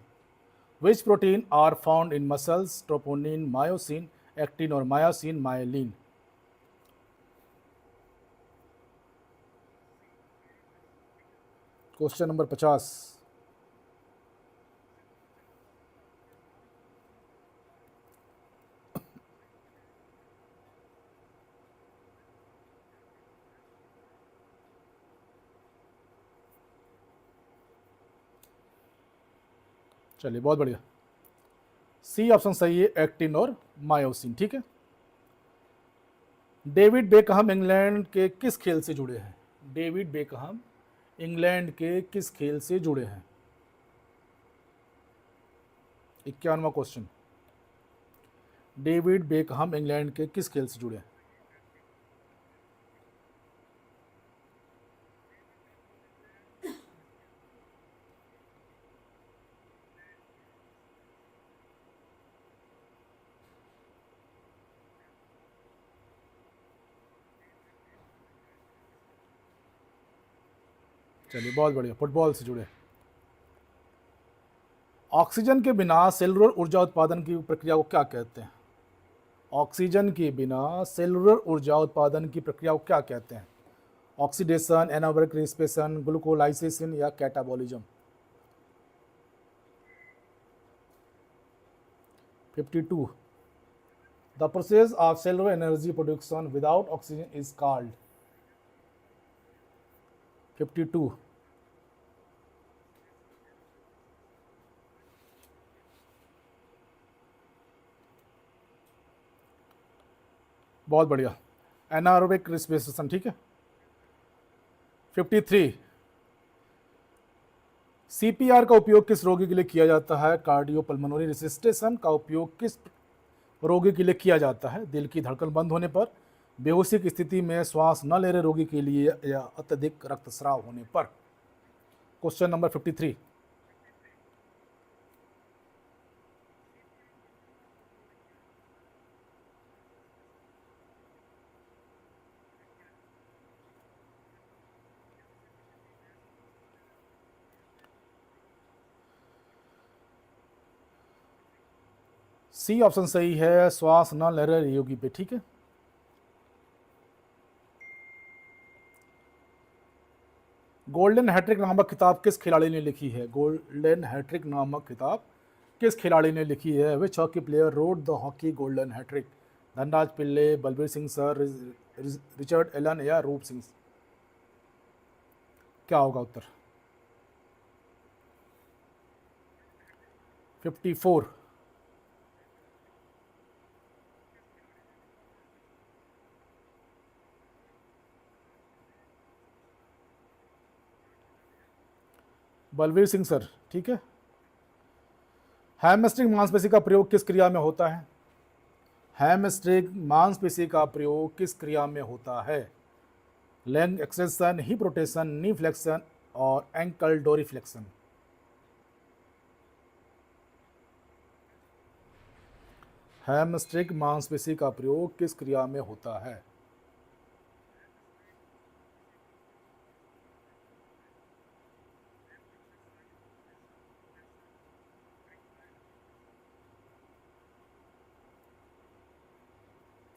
Which protein are found in muscles? Troponin, myosin, actin और मायोसिन, मायलिन। Question number 50। चलिए, बहुत बढ़िया। सी ऑप्शन सही है, एक्टिन और मायोसिन, ठीक है। डेविड बेकहम इंग्लैंड के किस खेल से जुड़े हैं? डेविड बेकहम इंग्लैंड के किस खेल से जुड़े हैं? 51वां क्वेश्चन, डेविड बेकहम इंग्लैंड के किस खेल से जुड़े हैं? चलिए, बहुत बढ़िया, फुटबॉल से जुड़े। ऑक्सीजन के बिना सेलुलर ऊर्जा उत्पादन की प्रक्रिया को क्या कहते हैं? ऑक्सीजन के बिना सेलुलर ऊर्जा उत्पादन की प्रक्रिया को क्या कहते हैं? ऑक्सीडेशन, एनारोबिक रेस्पिरेशन, ग्लूकोलाइसेशन या catabolism? 52, the process of cellular energy production without oxygen is called? 52, बहुत बढ़िया, एनारोबिक रेस्पिरेशन, ठीक है। 53, सीपीआर का उपयोग किस रोगी के लिए किया जाता है? कार्डियोपल्मोनरी रिसिस्टेशन का उपयोग किस रोगी के लिए किया जाता है? दिल की धड़कन बंद होने पर, बेहोशी की स्थिति में, श्वास न ले रहे रोगी के लिए या अत्यधिक रक्तस्राव होने पर? Question number 53। सी ऑप्शन सही है, श्वास न ले रहे रोगी पे, ठीक है। गोल्डन हैट्रिक नामक किताब किस खिलाड़ी ने लिखी है? गोल्डन हैट्रिक नामक किताब किस खिलाड़ी ने लिखी है? Which hockey player wrote the hockey golden hattrick? Dhanraj Pillay, Balbir Singh sir, Richard Allen या रूप सिंह? क्या होगा उत्तर? 54, बलबीर सिंह सर, ठीक है। हैमस्ट्रिंग मांसपेशी का प्रयोग किस क्रिया में होता है? हैमस्ट्रिंग मांसपेशी का प्रयोग किस क्रिया में होता है? लेग एक्सटेंशन, हिप रोटेशन, नी फ्लेक्शन और एंकल डोरीफ्लेक्शन? हैमस्ट्रिंग मांसपेशी का प्रयोग किस क्रिया में होता है?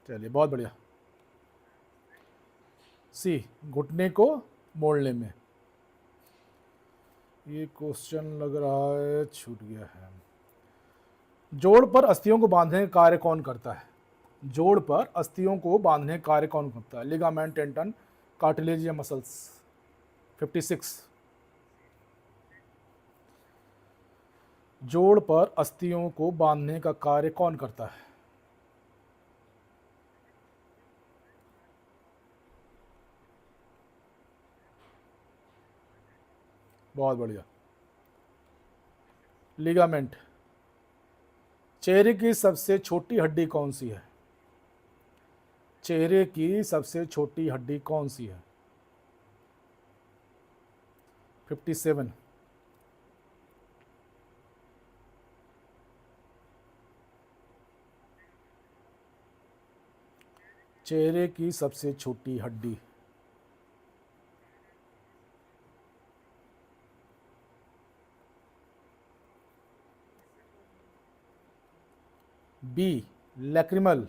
चलिए, बहुत बढ़िया। सी, घुटने को मोड़ने में। ये क्वेश्चन लग रहा है छूट गया है। जोड़ पर अस्थियों को बांधने का कार्य कौन करता है? जोड़ पर अस्थियों को बांधने का कार्य कौन करता है? लिगामेंट, टेंडन, कार्टिलेज या मसल्स? 56, जोड़ पर अस्थियों को बांधने का कार्य कौन करता है? बहुत बढ़िया। लिगामेंट। चेहरे की सबसे छोटी हड्डी कौन सी है? चेहरे की सबसे छोटी हड्डी कौन सी है? 57। चेहरे की सबसे छोटी हड्डी। B, lacrimal.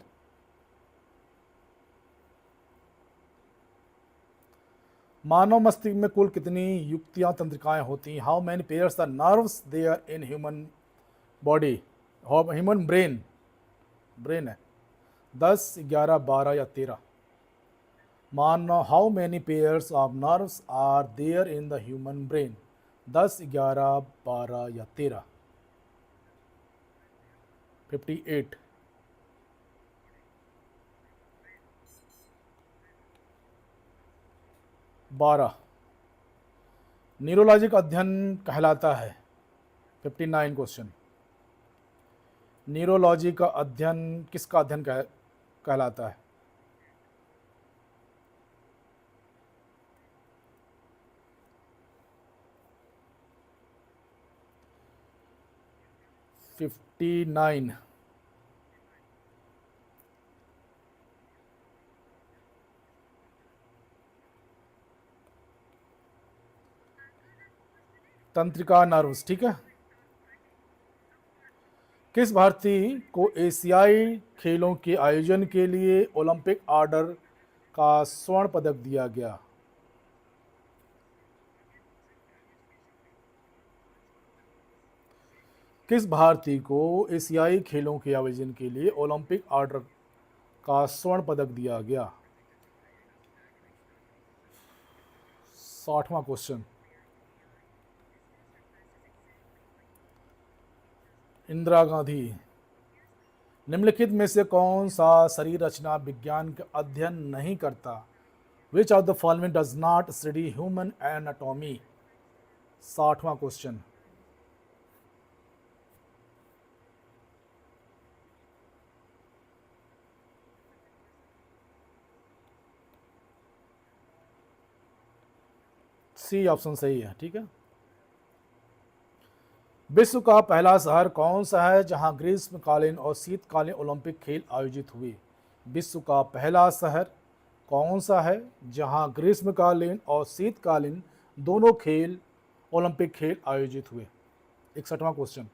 मानव मस्तिष्क में कुल कितनी युक्तियां तंत्रिकाएं होती हैं? How many pairs the nerves there in human body, human brain, brain है 10, 11, 12 या 13? मानव, how many pairs of nerves are there in the human brain, 10, 11, 12 या 13? 58। 12 न्यूरोलॉजिक अध्ययन कहलाता है? 59 क्वेश्चन। न्यूरोलॉजी का अध्ययन किसका अध्ययन कहलाता है? Fifty nine. तंत्रिका नर्व्स, ठीक है। किस भारतीय को एशियाई खेलों के आयोजन के लिए ओलंपिक ऑर्डर का स्वर्ण पदक दिया गया? किस भारतीय को एशियाई खेलों के आयोजन के लिए ओलंपिक ऑर्डर का स्वर्ण पदक दिया गया? 60वां क्वेश्चन। इंदिरा गांधी। निम्नलिखित में से कौन सा शरीर रचना विज्ञान का अध्ययन नहीं करता? Which of the following does not study human anatomy? 60वां क्वेश्चन। सी ऑप्शन सही है, ठीक है। विश्व का पहला शहर कौन सा है जहां ग्रीष्मकालीन और शीतकालीन ओलंपिक खेल आयोजित हुए? विश्व का पहला शहर कौन सा है जहां ग्रीष्मकालीन और शीतकालीन दोनों खेल ओलंपिक खेल आयोजित हुए? 61वां क्वेश्चन।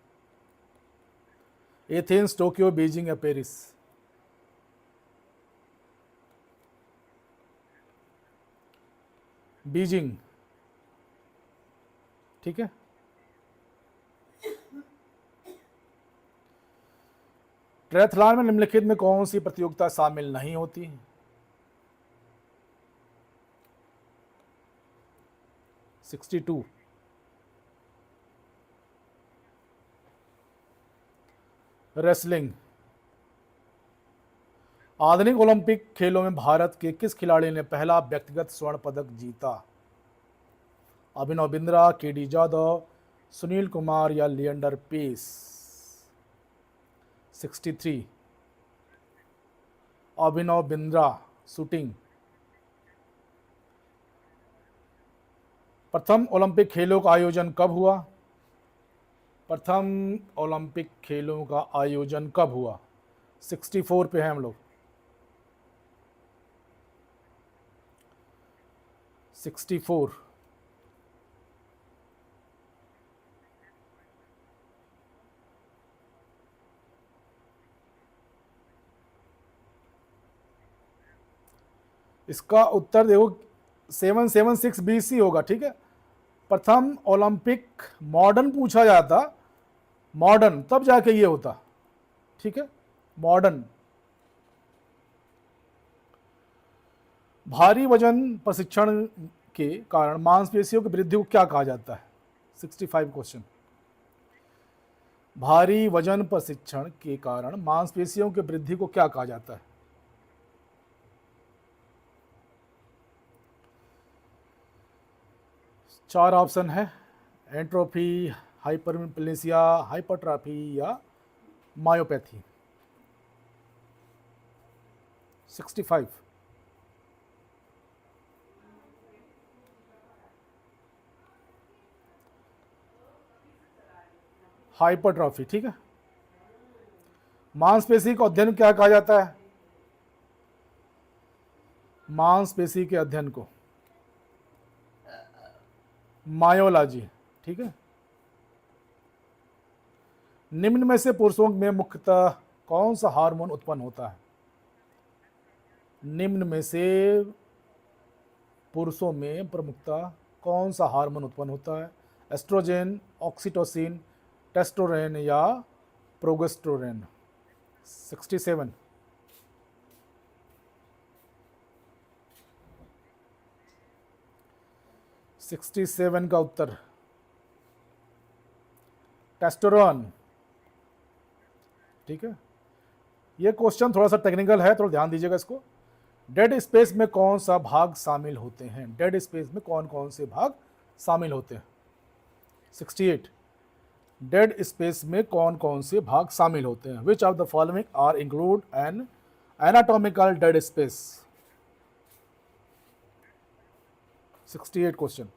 एथेंस, टोक्यो, बीजिंग या पेरिस? बीजिंग, ठीक है। ट्रायथलॉन में निम्नलिखित में कौन सी प्रतियोगिता शामिल नहीं होती? Sixty two. रेसलिंग। आधुनिक ओलंपिक खेलों में भारत के किस खिलाड़ी ने पहला व्यक्तिगत स्वर्ण पदक जीता? अभिनव बिंद्रा, केडी जाधव, सुनील कुमार या लिएंडर पेस? 63। अभिनव बिंद्रा, शूटिंग। प्रथम ओलंपिक खेलों का आयोजन कब हुआ? प्रथम ओलंपिक खेलों का आयोजन कब हुआ? 64 पे हैं हम लोग। 64। इसका उत्तर देखो 776 BC होगा, ठीक है। प्रथम ओलंपिक मॉडर्न पूछा जाता, मॉडर्न तब जाके ये होता, ठीक है, मॉडर्न। भारी वजन प्रशिक्षण के कारण मांसपेशियों की वृद्धि को क्या कहा जाता है? 65 क्वेश्चन। भारी वजन प्रशिक्षण के कारण मांसपेशियों की वृद्धि को क्या कहा जाता है? चार ऑप्शन है। एंट्रोफी, हाइपरप्लेसिया, हाइपरट्रॉफी या मायोपैथी। 65। हाइपरट्रॉफी, ठीक है। मांसपेशी का अध्ययन क्या कहा जाता है? मांसपेशी के अध्ययन को मायोलॉजी, ठीक है। निम्न में से पुरुषों में मुख्यतः कौन सा हार्मोन उत्पन्न होता है? निम्न में से पुरुषों में प्रमुखतः कौन सा हार्मोन उत्पन्न होता है? एस्ट्रोजेन, ऑक्सीटोसिन, टेस्टोरेन या प्रोगेस्टेरोन। 67। का उत्तर टेस्टोरेन, ठीक है। ये क्वेश्चन थोड़ा सा टेक्निकल है, थोड़ा ध्यान दीजिएगा इसको। डेड स्पेस में कौन सा भाग शामिल होते हैं? डेड स्पेस में कौन कौन से भाग शामिल होते हैं? 68। डेड स्पेस में कौन कौन से भाग शामिल होते हैं? Which of the following are include an anatomical dead space? 68 question.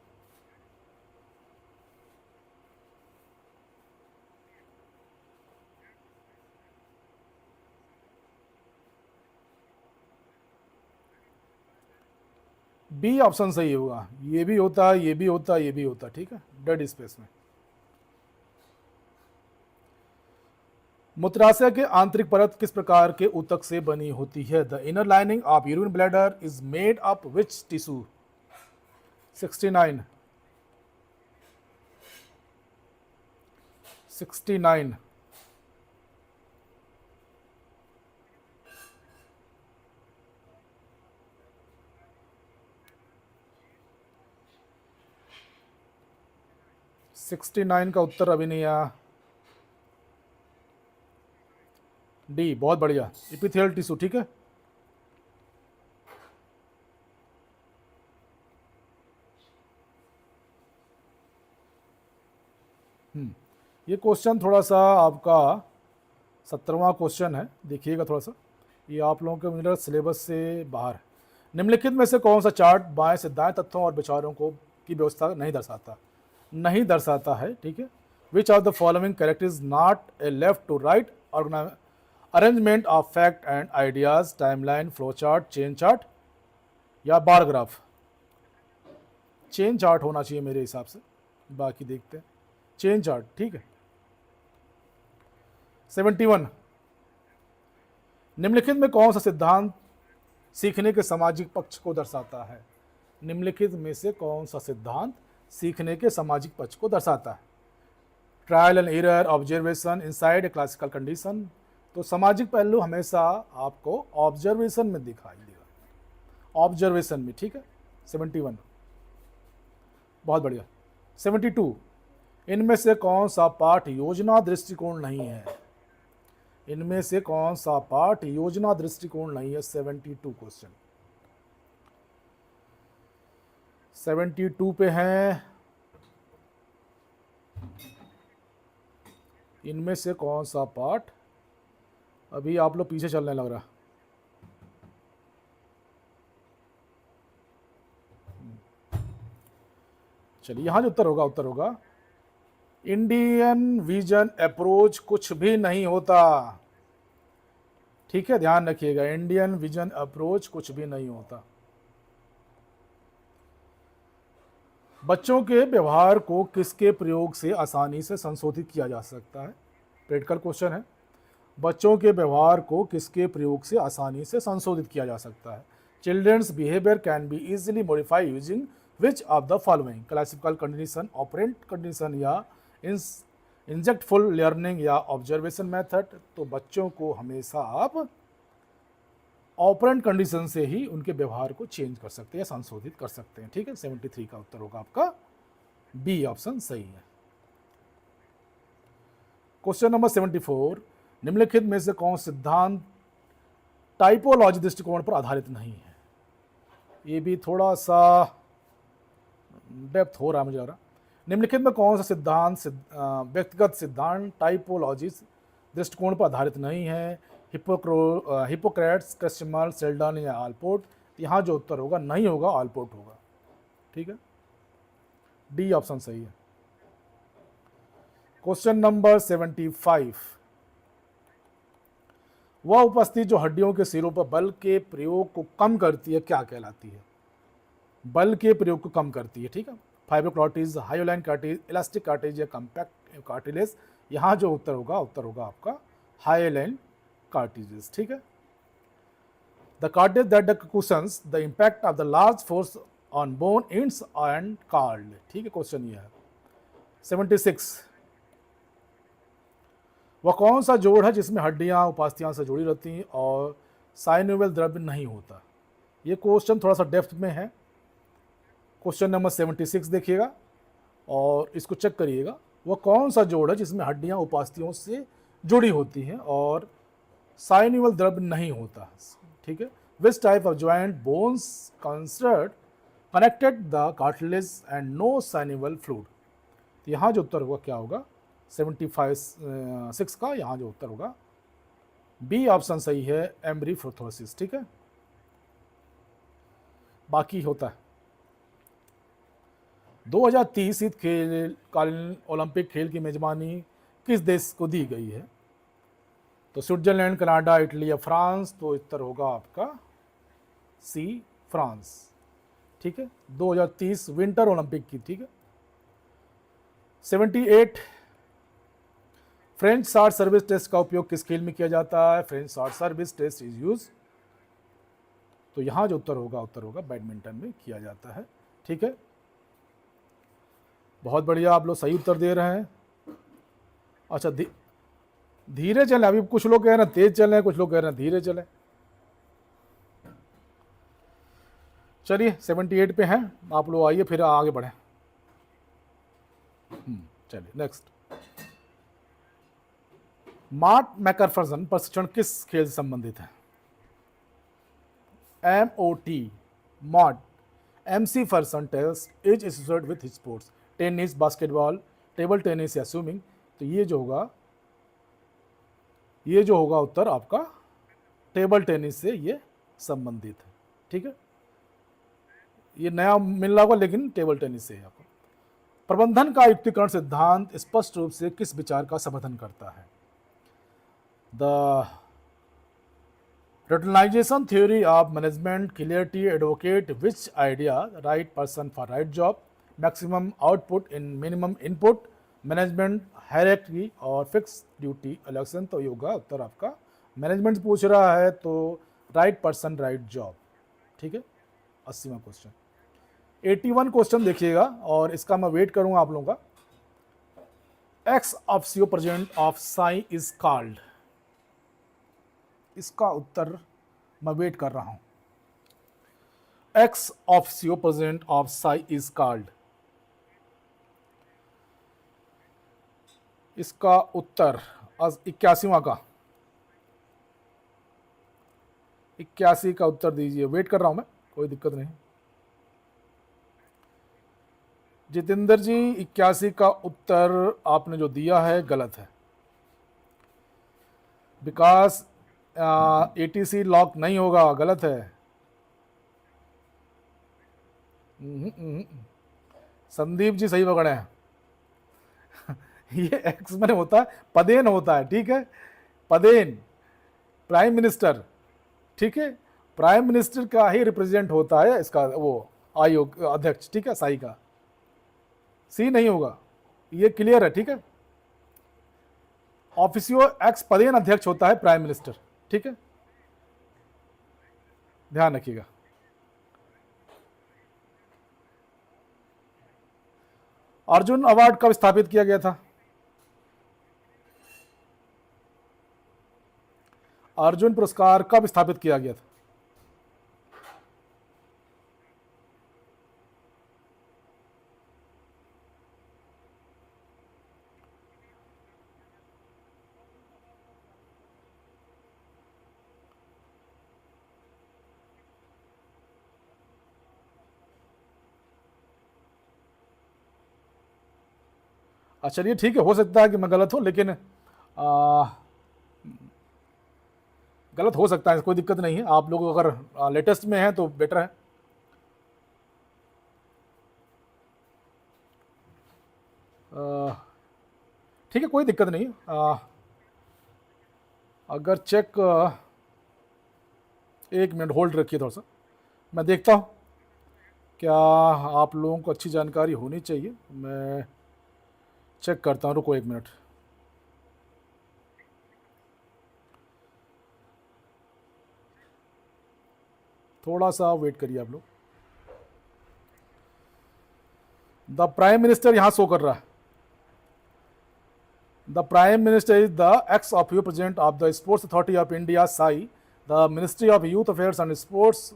B option सही होगा। ये भी होता है, ये भी होता है, ये भी होता है, ठीक है, डेड स्पेस में। मूत्राशय के आंतरिक परत किस प्रकार के ऊतक से बनी होती है? The inner lining of urine bladder is made up which tissue? 69। 69। का उत्तर अभी नहीं आया। डी, बहुत बढ़िया, इपिथेलियल टिश्यू, ठीक है। ये क्वेश्चन थोड़ा सा आपका 17वां क्वेश्चन है, देखिएगा थोड़ा सा, ये आप लोगों के मिलर सिलेबस से बाहर है। निम्नलिखित में से कौन सा चार्ट बाएं से दाएं तथ्यों और विचारों को की व्यवस्था नहीं दर्शाता है, ठीक है। Which of the following character is not a left to right arrangement of fact and ideas? Timeline, flow chart, chain chart या बार ग्राफ? चेन चार्ट होना चाहिए मेरे हिसाब से, बाकी देखते हैं। चेन चार्ट, ठीक है। 71। निम्नलिखित में कौन सा सिद्धांत सीखने के सामाजिक पक्ष को दर्शाता है? निम्नलिखित में से कौन सा सिद्धांत सीखने के सामाजिक पक्ष को दर्शाता है? Trial and error, observation, inside a classical condition. तो सामाजिक पहलू हमेशा आपको ऑब्जर्वेशन में दिखाई देगा, ऑब्जर्वेशन में, ठीक है। 71, बहुत बढ़िया। 72। इनमें से कौन सा पाठ योजना दृष्टिकोण नहीं है? इनमें से कौन सा पाठ योजना दृष्टिकोण नहीं है? 72 क्वेश्चन। 72 पे हैं। इनमें से कौन सा पाठ, अभी आप लोग पीछे चलने लग रहा। चलिए, यहां जो उत्तर होगा इंडियन विजन अप्रोच कुछ भी नहीं होता, ठीक है, ध्यान रखिएगा, इंडियन विजन अप्रोच कुछ भी नहीं होता। बच्चों के व्यवहार को किसके प्रयोग से आसानी से संशोधित किया जा सकता है? प्रैक्टिकल क्वेश्चन है। बच्चों के व्यवहार को किसके प्रयोग से आसानी से संशोधित किया जा सकता है? Children's behaviour can be easily modify using which of the following? Classical condition, operant condition या इंजेक्टफुल लर्निंग या ऑब्जर्वेशन मेथड? तो बच्चों को हमेशा आप ऑपरेंट कंडीशन से ही उनके व्यवहार को चेंज कर सकते हैं, संशोधित कर सकते हैं, ठीक है। 73 का उत्तर होगा आपका बी ऑप्शन सही है। Question number 74। निम्नलिखित में से कौन सिद्धांत टाइपोलॉजी दृष्टिकोण पर आधारित नहीं है? ये भी थोड़ा सा डेप्थ हो रहा है मुझे लग रहा। निम्नलिखित में कौन सा सिद्धांत व्यक्तिगत सिद्धांत टाइपोलॉजी दृष्टिकोण पर आधारित नहीं है? हिपोक्रेट्स, क्रस्टमल, सेल्डन या आलपोर्ट? यहाँ जो उत्तर होगा नहीं होगा, आलपोर्ट होगा। ठीक है, डी ऑप्शन सही है। क्वेश्चन नंबर 75, वह उपस्थिति जो हड्डियों के सिरों पर बल के प्रयोग को कम करती है क्या कहलाती है? बल के प्रयोग को कम करती है, ठीक है। फाइब्रोक्लाटिस, हाइयोलाइन कार्टिज, इलास्टिक कार्टिज या कॉम्पैक्ट कार्टिलेज? यहाँ जो उत्तर होगा आपका हाइयोलाइन कार्टिजेस, ठीक है। The cartridge that the cushions the impact of the large force on bone ends and card, ठीक है, क्वेश्चन ये है। 76, वह कौन सा जोड़ है जिसमें हड्डियां उपास्थियां से जुड़ी रहती हैं और साइनोवियल द्रव्य नहीं होता? ये क्वेश्चन थोड़ा सा डेप्थ में है। क्वेश्चन नंबर 76 देखिएगा और इसको चेक करिएगा। वह कौन सा जोड़ है जिसमें हड्डियां उपास्थियों से जुड़ी होती हैं और साइनोवियल द्रव्य नहीं होता? ठीक है। Which type of joint bones considered connected the cartilage and no synovial fluid? यहाँ जो उत्तर होगा क्या होगा? 75 का यहाँ जो उत्तर होगा बी ऑप्शन सही है, एम्ब्रीफ्रोथोसिस, ठीक है। बाकी होता है 2030 शीतकालीन ओलंपिक खेल की मेजबानी किस देश को दी गई है? तो स्विट्जरलैंड, कनाडा, इटली या फ्रांस? तो उत्तर होगा आपका सी, फ्रांस, ठीक है। 2030 विंटर ओलंपिक की, ठीक है। 78, फ्रेंच शॉर्ट सर्विस टेस्ट का उपयोग किस खेल में किया जाता है? French short service test is use, तो यहां जो उत्तर होगा बैडमिंटन में किया जाता है, ठीक है। बहुत बढ़िया, आप लोग सही उत्तर दे रहे हैं। अच्छा, धीरे चलें, अभी कुछ लोग कह रहे हैं तेज चलें, कुछ लोग कह रहे हैं धीरे चलें। चलिए 78 पे हैं आप लोग, आइए फिर आगे बढ़ें। चलिए नेक्स्ट, मार्ट मैकफर्सन प्रशिक्षण किस खेल से संबंधित है? MOT, mot, MC person test is associated with sports, tennis, basketball, table tennis या स्विमिंग? तो ये जो होगा उत्तर आपका टेबल टेनिस से ये संबंधित है, ठीक है। ये नया मिल रहा होगा लेकिन टेबल टेनिस से है आपको। प्रबंधन का युक्तिकरण सिद्धांत स्पष्ट रूप से किस विचार का समर्थन करता है? The rationalisation theory of management, clarity, advocate which idea, right person for right job, maximum output in minimum input, management hierarchy और फिक्स ड्यूटी इलेक्शन? तो ये होगा उत्तर आपका मैनेजमेंट पूछ रहा है तो राइट पर्सन राइट जॉब, ठीक है। 80वां क्वेश्चन। 81 क्वेश्चन देखिएगा और इसका मैं वेट करूंगा आप लोगों का। Ex officio present of Sai is called, इसका उत्तर मैं वेट कर रहा हूं। Ex officio present of Sai is called, इसका उत्तर 81वां का 81 का उत्तर दीजिए, वेट कर रहा हूं मैं, कोई दिक्कत नहीं। जितेंद्र जी 81 का उत्तर आपने जो दिया है गलत है, बिकॉज ATC लॉक नहीं होगा, गलत है। संदीप जी सही पकड़े हैं। ये एक्स मैंने होता है, पदेन होता है, ठीक है, पदेन प्राइम मिनिस्टर, ठीक है, प्राइम मिनिस्टर का ही रिप्रेजेंट होता है इसका वो आयोग अध्यक्ष, ठीक है, साई का। सी नहीं होगा, ये क्लियर है, ठीक है। ऑफिसियो एक्स पदेन अध्यक्ष होता है प्राइम मिनिस्टर, ठीक है, ध्यान रखिएगा। अर्जुन अवार्ड कब स्थापित किया गया था? अर्जुन पुरस्कार कब स्थापित किया गया था? चलिए ठीक है, हो सकता है कि मैं गलत हूँ, लेकिन गलत हो सकता है, कोई दिक्कत नहीं है। आप लोग अगर लेटेस्ट में हैं तो बेटर है। ठीक है, कोई दिक्कत नहीं। अगर चेक, एक मिनट होल्ड रखिए थोड़ा सा, मैं देखता हूँ क्या आप लोगों को अच्छी जानकारी होनी चाहिए। मैं चेक करता हूँ, रुको एक मिनट। थोड़ा सा वेट करिए आप लोग। द प्राइम मिनिस्टर यहाँ शो कर रहा है। The prime minister is the ex officio president of the sports authority of India SAI. The ministry of youth affairs and sports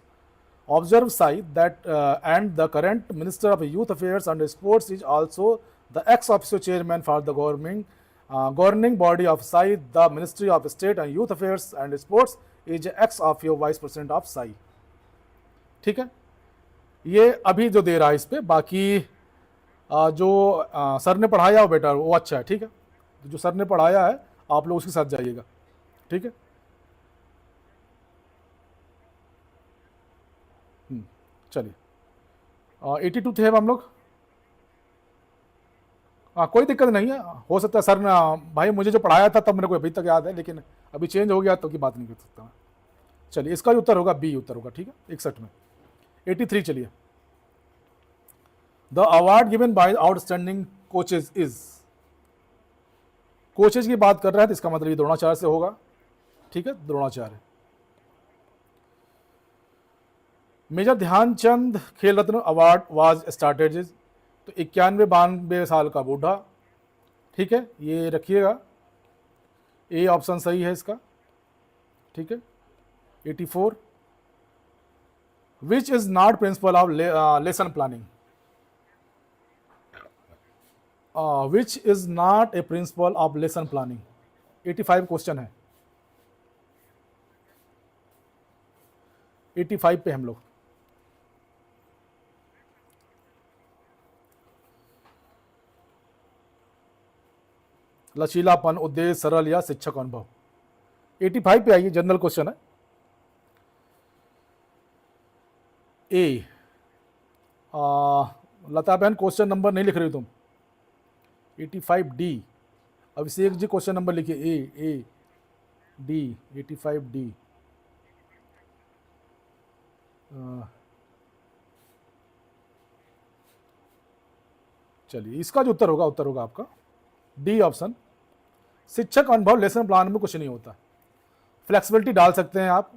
observe Sai that and the current Minister of Youth Affairs and Sports is also the ex officio chairman for the governing body of Sai. The Ministry of State and Youth Affairs and Sports is ex officio vice president of Sai. ठीक है, ये अभी जो दे रहा है इस पे, बाकी जो सर ने पढ़ाया हो बेटा वो अच्छा है। ठीक है, जो सर ने पढ़ाया है आप लोग उसके साथ जाइएगा। ठीक है, चलिए 82 थे अब हम लोग। कोई दिक्कत नहीं है, हो सकता है सर ने, भाई मुझे जो पढ़ाया था तब मेरे को अभी तक याद है, लेकिन अभी चेंज हो गया तो की बात नहीं कर सकता मैं। चलिए इसका उत्तर होगा बी उत्तर होगा। ठीक है, 61 में। 83 चलिए। The award given by outstanding coaches is, coaches की बात कर रहा है तो इसका मतलब ये द्रोणाचार्य से होगा। ठीक है, द्रोणाचार्य। मेजर ध्यानचंद खेल रत्न अवार्ड वाज स्टार्टेड, तो 91-92 साल का बूढ़ा। ठीक है, ये रखिएगा, ए ऑप्शन सही है इसका। ठीक है, 84। Which is not principle of lesson planning, which is not A principle of lesson planning. 85 question है, 85 पे हम लोग। लचीलापन, उद्देश्य, सरल या शिक्षक अनुभव। 85 पे आइए, जनरल क्वेश्चन है। ए, लता बहन क्वेश्चन नंबर नहीं लिख रही तुम। 85 D, Abhishek ji question number लिखिए। A D, 85 D. चलिए इसका जो उत्तर होगा आपका डी ऑप्शन, शिक्षक अनुभव। लेसन प्लान में कुछ नहीं होता, फ्लेक्सिबिलिटी डाल सकते हैं आप,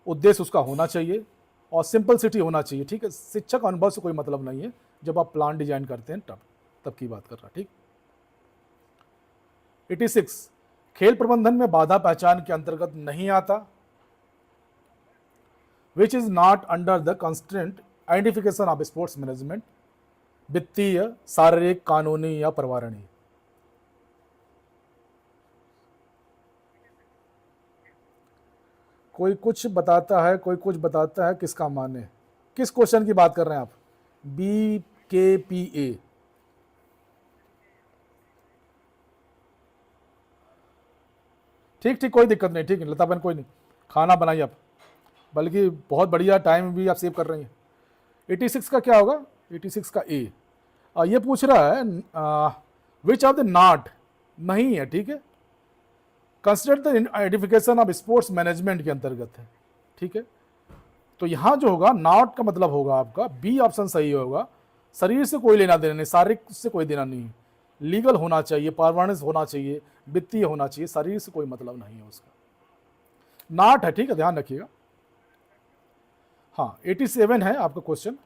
उद्देश्य उसका होना चाहिए और सिंपलिसिटी होना चाहिए। ठीक है, शिक्षक अनुभव से कोई मतलब नहीं है जब आप प्लान डिजाइन करते हैं तब की बात कर रहा। ठीक। 86 खेल प्रबंधन में बाधा पहचान के अंतर्गत नहीं आता। Which is not under the constraint identification of sports management, वित्तीय, शारीरिक, कानूनी या पर्यावरणीय। कोई कुछ बताता है, कोई कुछ बताता है, किसका माने। किस क्वेश्चन की बात कर रहे हैं आप? बी के पी ए। ठीक ठीक, कोई दिक्कत नहीं। ठीक है लता बहन, कोई नहीं, खाना बनाइए आप, बल्कि बहुत बढ़िया टाइम भी आप सेव कर रही हैं। 86 का क्या होगा? 86 का ए। ये पूछ रहा है विच ऑफ द नॉट, नहीं है। ठीक है, consider the identification of sports management के अंतर्गत है। ठीक है, तो यहां जो होगा नॉट का मतलब होगा आपका बी ऑप्शन सही होगा। शरीर से कोई लेना देना नहीं, शारीरिक से कोई देना नहीं, लीगल होना चाहिए, पर्मानेंस होना चाहिए, वित्तीय होना चाहिए, शरीर से कोई मतलब नहीं है उसका, नॉट है। ठीक है, ध्यान रखिएगा। हाँ 87 है आपका क्वेश्चन।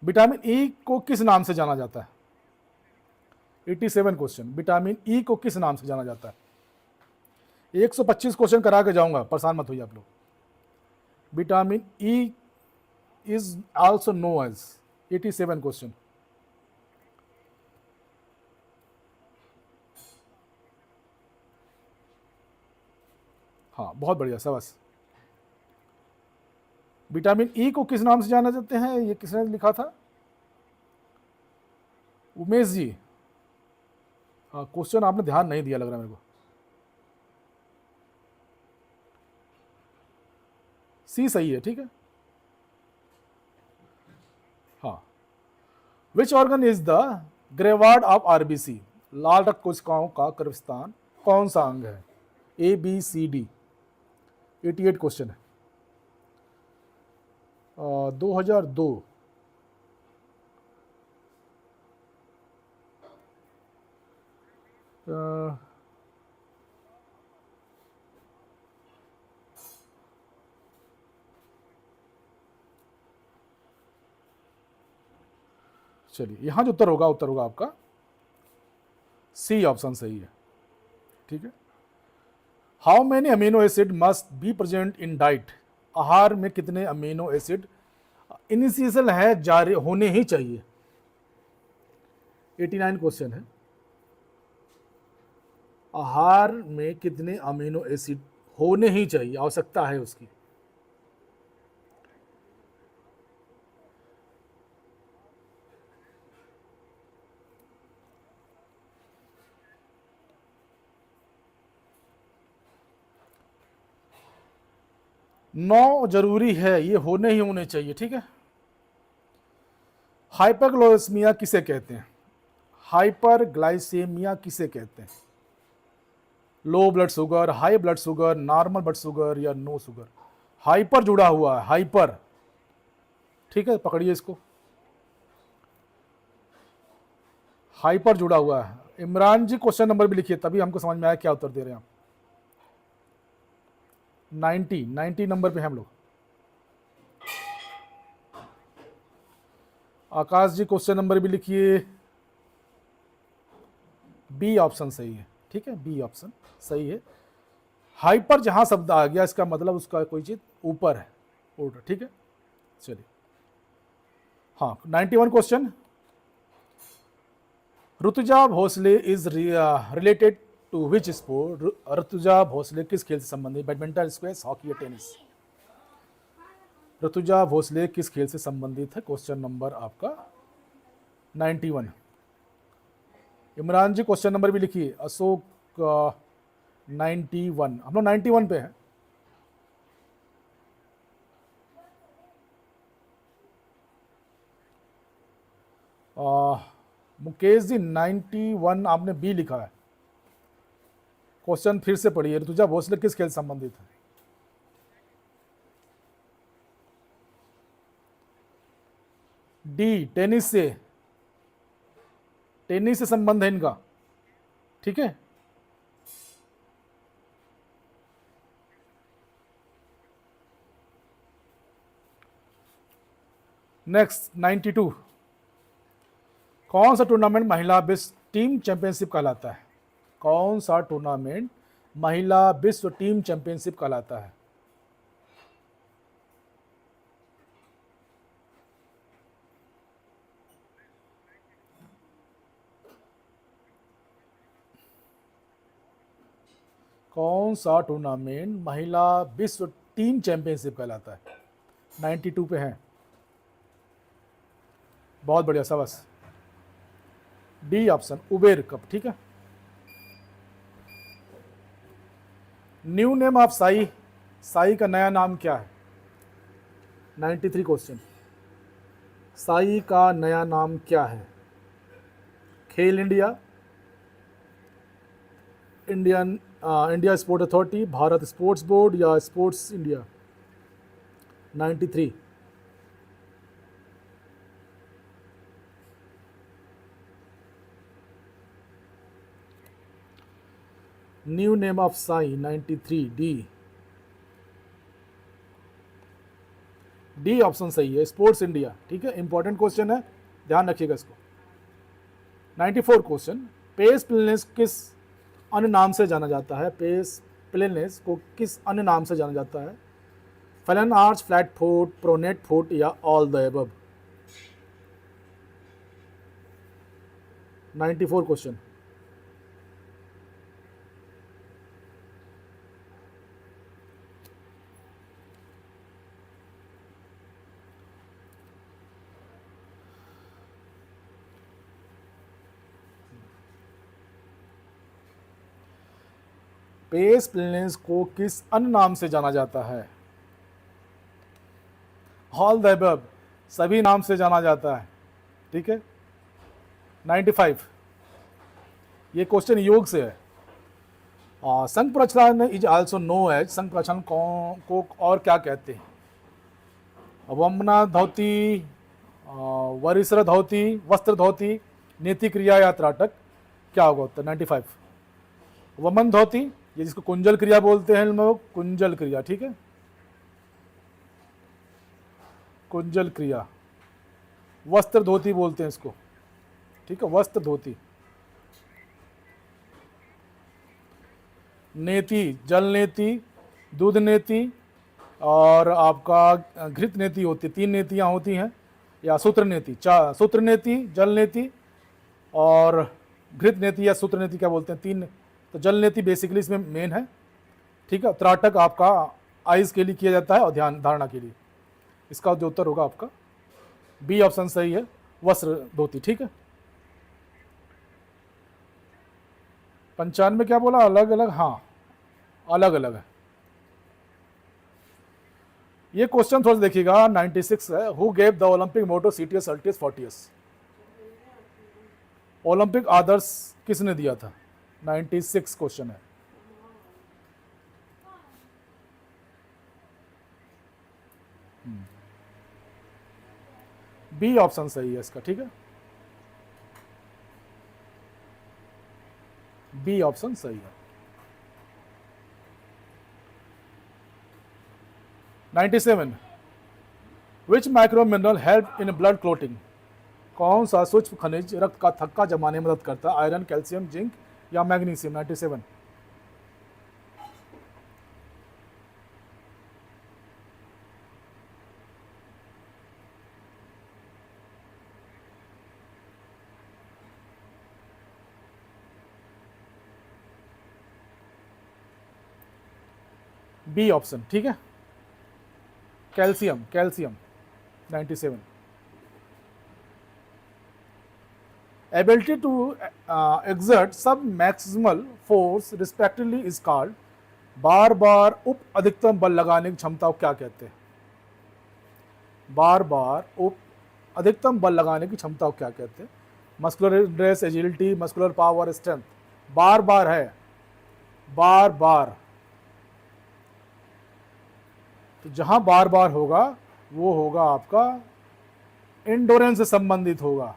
विटामिन ई को किस नाम से जाना जाता है? 87 क्वेश्चन, विटामिन ई को किस नाम से जाना जाता है? 125 क्वेश्चन करा के जाऊंगा, परेशान मत होइए आप लोग। Vitamin E is also no as, 87 question. हाँ बहुत बढ़िया, शाबाश। विटामिन ई को किस नाम से जाना जाते हैं, ये किसने लिखा था? उमेश जी। हाँ, क्वेश्चन आपने ध्यान नहीं दिया लग रहा है मेरे को। सी सही है, ठीक है। हाँ, which organ is the graveyard of RBC, लाल रक्त कोशिकाओं का गर्भस्थान कौन सा अंग है? A B C D. 88 question है। 2002। चलिए, यहां जो उत्तर होगा आपका सी ऑप्शन सही है, ठीक है। How many amino acid must be present in diet, आहार में कितने अमीनो एसिड इनिशियल है, जारी होने ही चाहिए। 89 क्वेश्चन है। आहार में कितने अमीनो एसिड होने ही चाहिए, आवश्यकता है उसकी। नौ जरूरी है, ये होने ही होने चाहिए, ठीक है। हाइपरग्लाइसेमिया किसे कहते हैं? हाइपरग्लाइसेमिया किसे कहते हैं? Low blood sugar, high blood sugar, normal blood sugar या नो शुगर? हाइपर जुड़ा हुआ है, हाइपर, ठीक है, पकड़िए इसको। हाइपर जुड़ा हुआ है। इमरान जी क्वेश्चन नंबर भी लिखिए, तभी हमको समझ में आया क्या उत्तर दे रहे हैं आप। 90 नंबर पे हैं हम लोग। आकाश जी क्वेश्चन नंबर भी लिखिए। बी ऑप्शन सही है, ठीक है, बी ऑप्शन सही है। हाइपर जहां शब्द आ गया इसका मतलब उसका कोई चीज ऊपर है, ऑर्डर, ठीक है। चलिए, हाँ, 91 question. Rutuja Bhosale is related to which sport, Rutuja Bhosale किस खेल से संबंधित? बैडमिंटन, स्क्वैश, हॉकी या टेनिस? ऋतुजा भोसले किस खेल से संबंधित है? क्वेश्चन नंबर आपका 91। इमरान जी क्वेश्चन नंबर भी लिखिए। अशोक 91, हम लोग 91 पे हैं। मुकेश जी 91 आपने बी लिखा है। क्वेश्चन फिर से पढ़िए, ऋतुजा भोसले किस खेल से संबंधित है? डी, टेनिस से, टेनिस से संबंध है इनका, ठीक है। नेक्स्ट 92, कौन सा टूर्नामेंट महिला विश्व टीम चैंपियनशिप कहलाता है? कौन सा टूर्नामेंट महिला विश्व टीम चैंपियनशिप कहलाता है? कौन सा टूर्नामेंट महिला विश्व टीम चैंपियनशिप कहलाता है? 92 पे हैं। बहुत बढ़िया, शाबाश। डी ऑप्शन, उबेर कप, ठीक है। New name of Sai, Sai का नया नाम क्या है? 93 क्वेश्चन। साई का नया नाम क्या है? खेल India, India sport authority, Bharat sports board या sports India? 93। New name of SAI 93, D, D option सही है, स्पोर्ट्स इंडिया, ठीक है। इंपॉर्टेंट क्वेश्चन है, ध्यान रखिएगा इसको। 94 क्वेश्चन, पेस प्लेनेस किस अन्य नाम से जाना जाता है? पेस प्लेनेस को किस अन्य नाम से जाना जाता है? Fallen arch, flat foot, pronate foot या all the above? 94 question. Pes planus को किस अन्य नाम से जाना जाता है? ऑल द अबव, सभी नाम से जाना जाता है। ठीक है। 95, ये क्वेश्चन योग से है। संघ प्रचालन इज आल्सो नो एज, संघ प्रचालन को और क्या कहते हैं? वमना धोती, वरिसर धोती, वस्त्र धोती, नीति क्रिया या त्राटक, क्या होगा उत्तर? 95, वमन धोती, ये जिसको कुंजल क्रिया बोलते हैं लोग, कुंजल क्रिया। ठीक है, कुंजल क्रिया। वस्त्र धोती बोलते हैं इसको। ठीक है, वस्त्र धोती। नेति, जल नेति, दूध नेति और आपका घृत नेति होती, 3 नेतियाँ होती हैं, या सूत्र नेति, सूत्र नेति, जल नेति और घृत नेति या सूत्र नेति क्या बोलते हैं, 3। तो जल नेति बेसिकली इसमें मेन है। ठीक है, त्राटक आपका आइज के लिए किया जाता है और ध्यान धारणा के लिए। इसका जो उत्तर होगा आपका बी ऑप्शन सही है, वस्त्र धोती। ठीक है। 95 क्या बोला? अलग अलग। हाँ, अलग अलग है। ये क्वेश्चन थोड़ा देखिएगा, 96 है। Who gave the Olympic motto citius altius fortius? Olympic आदर्श किसने दिया था? 96 क्वेश्चन है। बी ऑप्शन सही है इसका। ठीक है, बी ऑप्शन सही है। 97, which micro mineral help in blood clotting? कौन सा सूक्ष्म खनिज रक्त का थक्का जमाने में मदद करता है? आयरन, कैल्शियम, जिंक या मैग्नीशियम? 97, B option. ठीक है, calcium, calcium. 97, ability to exert submaximal force respectively is called? बार बार उप अधिकतम बल लगाने की क्षमता को क्या कहते हैं? बार बार उप अधिकतम बल लगाने की क्षमता को क्या कहते हैं? Muscular endurance, agility, muscular power, strength. बार बार है, बार बार। तो जहां बार बार होगा वो होगा आपका एंडोरेंस से संबंधित होगा।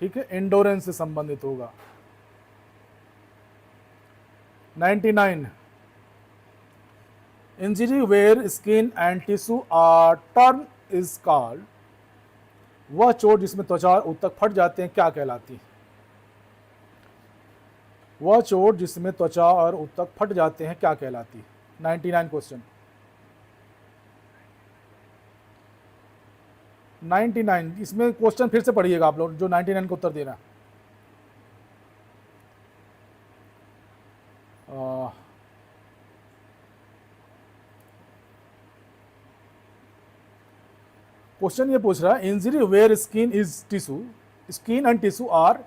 ठीक है, एंडोरेंस से संबंधित होगा। 99, injury where skin and tissue are turn is called? वह चोट जिसमें त्वचा और ऊतक फट जाते हैं क्या कहलाती है? वह चोट जिसमें त्वचा और ऊतक फट जाते हैं क्या कहलाती है? 99 क्वेश्चन। 99, इसमें क्वेश्चन फिर से पढ़िएगा आप लोग जो 99 को उत्तर देना। क्वेश्चन ये पूछ रहा है, injury where skin is tissue, skin and tissue are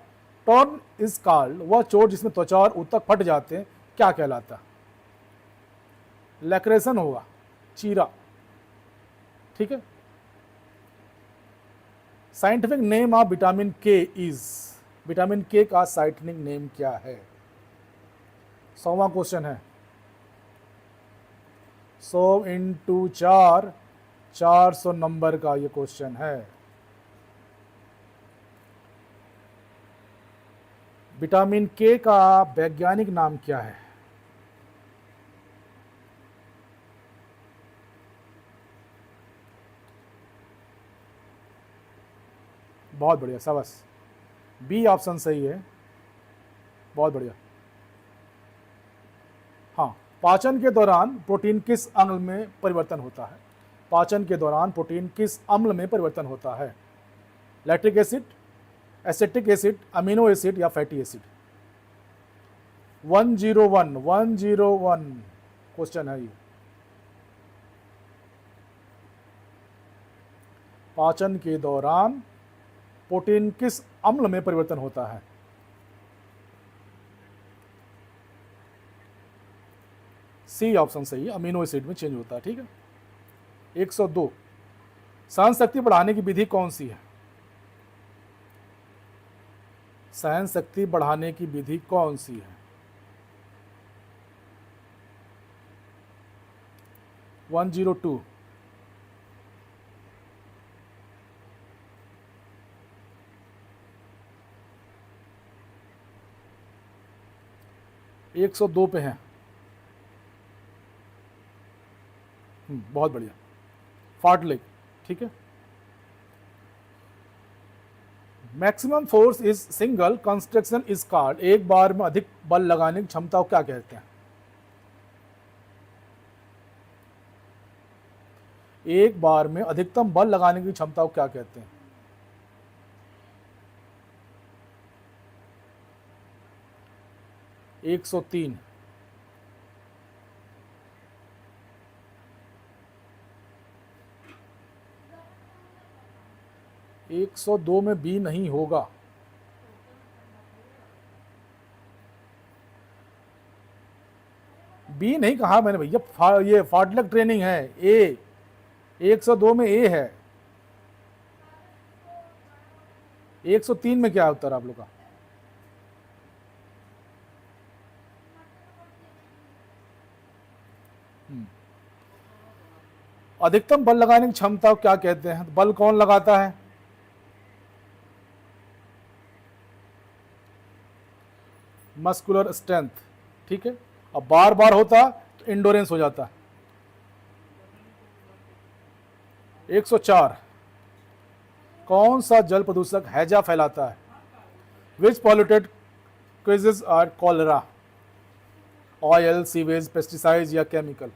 torn is called? वह चोट जिसमें त्वचा और ऊतक फट जाते हैं क्या कहलाता? लैक्रेशन होगा, चीरा। ठीक है। साइंटिफिक नेम ऑफ विटामिन के इज? विटामिन के का साइंटिफिक नेम क्या है? 100वां क्वेश्चन है। 100 इंटू 4, 400 नंबर का ये क्वेश्चन है। विटामिन के का वैज्ञानिक नाम क्या है? बहुत बढ़िया, शाबाश। बी ऑप्शन सही है, बहुत बढ़िया। हाँ, पाचन के दौरान प्रोटीन किस अम्ल में परिवर्तन होता है? पाचन के दौरान प्रोटीन किस अम्ल में परिवर्तन होता है? Lactic acid, acetic acid, amino acid या फैटी एसिड? 101 क्वेश्चन है ये। पाचन के दौरान प्रोटीन किस अम्ल में परिवर्तन होता है? सी ऑप्शन सही है, अमीनो एसिड में चेंज होता है। ठीक है। 102, सहन शक्ति बढ़ाने की विधि कौन सी है? सहन शक्ति बढ़ाने की विधि कौन सी है? 102, 102 पे हैं। बहुत बढ़िया, फार्टलेग। ठीक है। Maximum force is single construction is called, एक बार में अधिक बल लगाने की क्षमता को क्या कहते हैं? एक बार में अधिकतम बल लगाने की क्षमता को क्या कहते हैं? 103, 102 में बी नहीं होगा। बी नहीं कहा मैंने भैया, ये फार्टलेग ट्रेनिंग है। ए, 102 में ए है। 103 में क्या है उत्तर आप लोग का? अधिकतम बल लगाने की क्षमता को क्या कहते हैं? बल कौन लगाता है? Muscular strength. ठीक है। अब बार बार होता तो इंडोरेंस हो जाता। 104, कौन सा जल प्रदूषक हैजा फैलाता है? Which pollutant causes are cholera, oil, sewage, pesticide या केमिकल?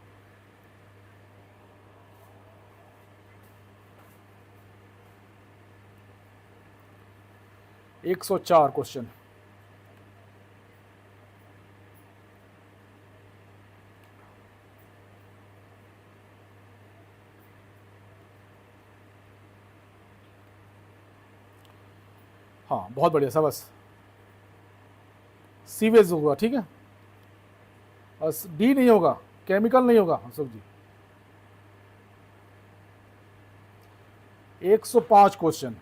104 क्वेश्चन। हाँ बहुत बढ़िया, शाबाश। सीवेज होगा। ठीक है। और डी नहीं होगा, केमिकल नहीं होगा Ashok ji. 105 question.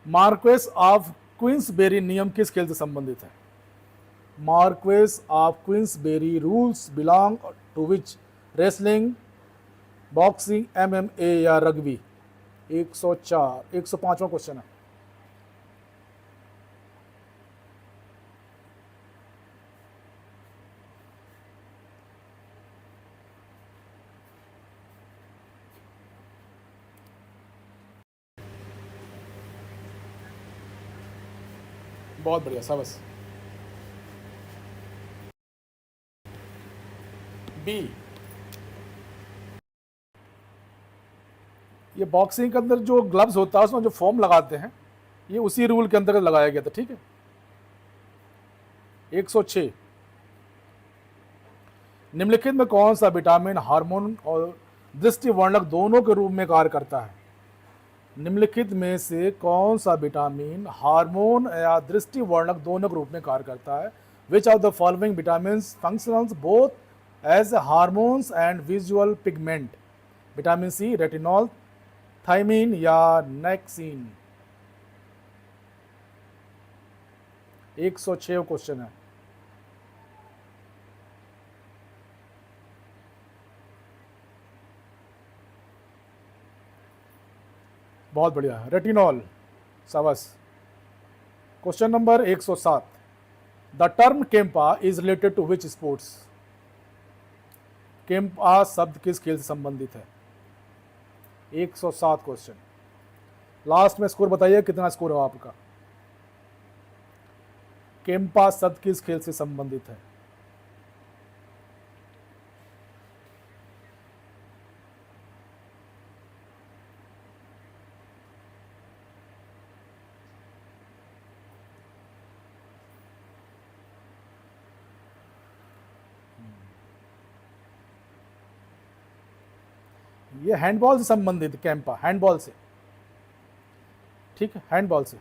Marquess of Queensberry नियम किस खेल से संबंधित है? Marquess of Queensberry rules belong to which? Wrestling, boxing, MMA या रग्बी? 104, 105वां क्वेश्चन है। बहुत बढ़िया, शाबाश। बी, ये बॉक्सिंग के अंदर जो ग्लव्स होता है उसमें जो फोम लगाते हैं, ये उसी रूल के अंतर्गत लगाया गया था। ठीक है। 106, निम्नलिखित में कौन सा विटामिन हार्मोन और दृष्टिवर्णक दोनों के रूप में कार्य करता है? निम्नलिखित में से कौन सा विटामिन हार्मोन या दृष्टिवर्णक दोनों के रूप में कार्य करता है? Which of the following vitamin functions both as hormones and visual pigment? Vitamin C, retinol, thiamine या नेक्सिन? 106 क्वेश्चन है। बहुत बढ़िया, रेटिनॉल, शाबाश। Question number 107, the term kempa is related to which sports? Kempa शब्द किस खेल से संबंधित है? 107 क्वेश्चन। लास्ट में स्कोर बताइए, कितना स्कोर है आपका? केम्पा शब्द किस खेल से संबंधित है? ये हैंडबॉल से संबंधित, कैंपा हैंडबॉल से। ठीक है, हैंडबॉल से।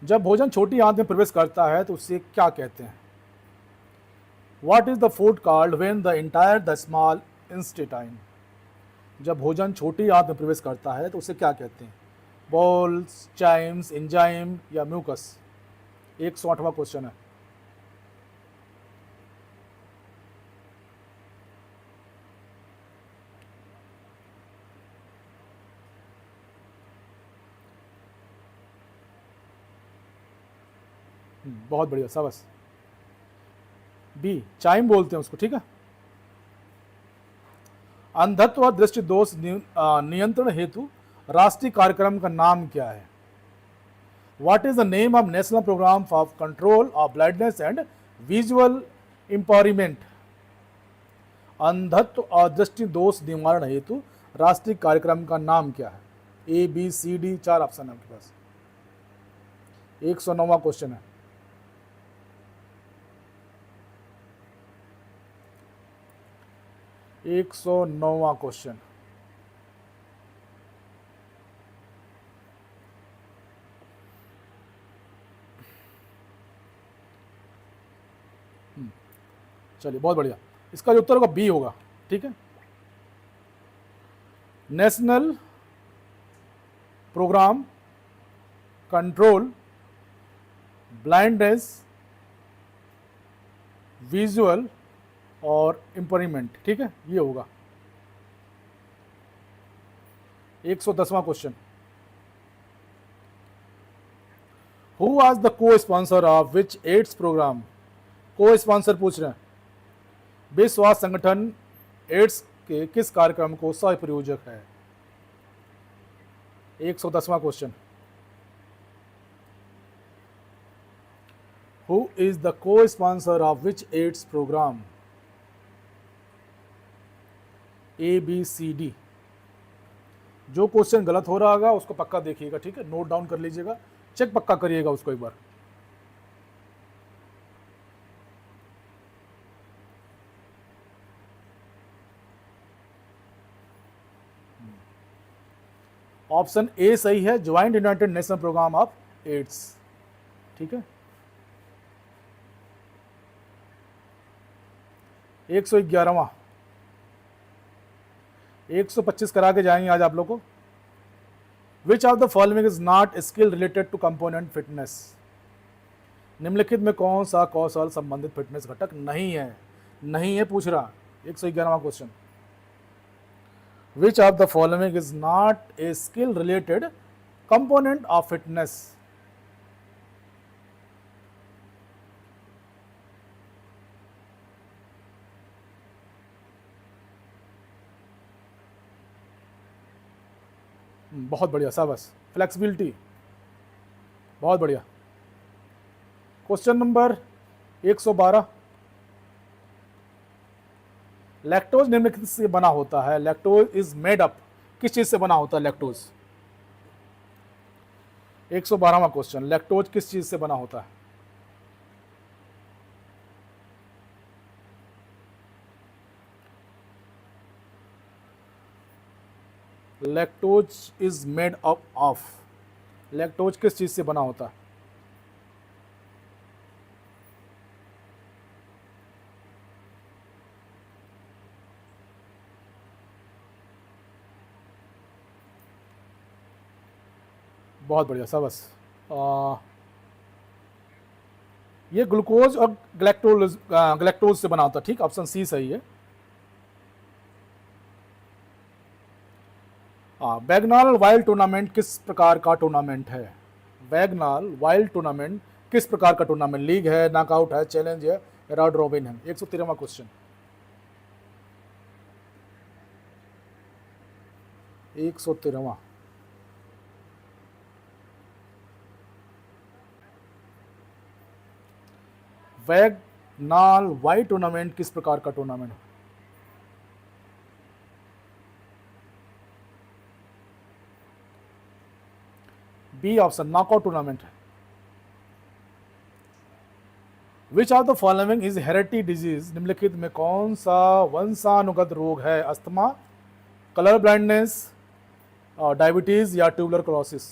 जब भोजन छोटी आंत में प्रवेश करता है तो उसे क्या कहते हैं? What is the food called when the entire the small intestine? जब भोजन छोटी आंत में प्रवेश करता है तो उसे क्या कहते हैं? बॉल्स, चाइम्स, एंजाइम या म्यूकस? 108वां क्वेश्चन है। बहुत बढ़िया, शाबाश। बी, चाइम बोलते हैं उसको, ठीक है। अंधत्व और दृष्टि दोष नियंत्रण हेतु राष्ट्रीय कार्यक्रम का नाम क्या है? What is the name of national programme for control of blindness and visual impairment? अंधत्व और दृष्टि दोष निवारण हेतु राष्ट्रीय कार्यक्रम का नाम क्या है? A, B, C, D, 4 option है आपके पास। 109वां क्वेश्चन है। एक 109वां क्वेश्चन। चलिए, बहुत बढ़िया। इसका जो उत्तर होगा बी होगा, ठीक है। National programme control blindness visual और इम्पेयरमेंट, ठीक है, ये होगा। 110वां question. Who was the co sponsor of which AIDS programme? Co sponsor पूछ रहे हैं। विश्व स्वास्थ्य संगठन एड्स के किस कार्यक्रम को सह प्रायोजक है? 110वां question. Who is the co sponsor of which AIDS programme? A, B, C, D. जो क्वेश्चन गलत हो रहा होगा उसको पक्का देखिएगा, ठीक है, नोट डाउन कर लीजिएगा, चेक पक्का करिएगा उसको एक बार। ऑप्शन ए सही है, joint United Nation programme of AIDS, ठीक है। 111वां। 125 करा के जाएंगे आज आप लोग को। Which of the following is not skill related to component fitness? निम्नलिखित में कौन सा कौशल संबंधित फिटनेस घटक नहीं है? नहीं है पूछ रहा। 111वां question. Which of the following is not a skill related component of fitness? बहुत बढ़िया, शाबाश। फ्लेक्सिबिलिटी, बहुत बढ़िया। Question number 112। लैक्टोज निम्नलिखित से बना होता है। लैक्टोज इज मेड अप, किस चीज से बना होता है लैक्टोज? 112वां क्वेश्चन। लैक्टोज किस चीज से बना होता है? Lactose is made up of, lactose किस चीज से बना होता है? बहुत बढ़िया, शाबाश। ये ग्लूकोज और ग्लैक्टोज से बना होता है, ठीक, ऑप्शन सी सही है। बैगनाल वाइल्ड टूर्नामेंट किस प्रकार का टूर्नामेंट है? बैगनाल वाइल्ड टूर्नामेंट किस प्रकार का टूर्नामेंट? लीग है, नॉकआउट है, चैलेंज है, राउंड रॉबिन है? 113वां क्वेश्चन। 113वां। बैगनाल वाइल्ड टूर्नामेंट किस प्रकार का टूर्नामेंट है? बी ऑप्शन, नॉकआउट टूर्नामेंट है। Which of the following is hereditary disease? निम्नलिखित में कौन सा वंशानुगत रोग है? अस्थमा, कलर ब्लाइंडनेस, डायबिटीज या ट्यूबरकुलोसिस?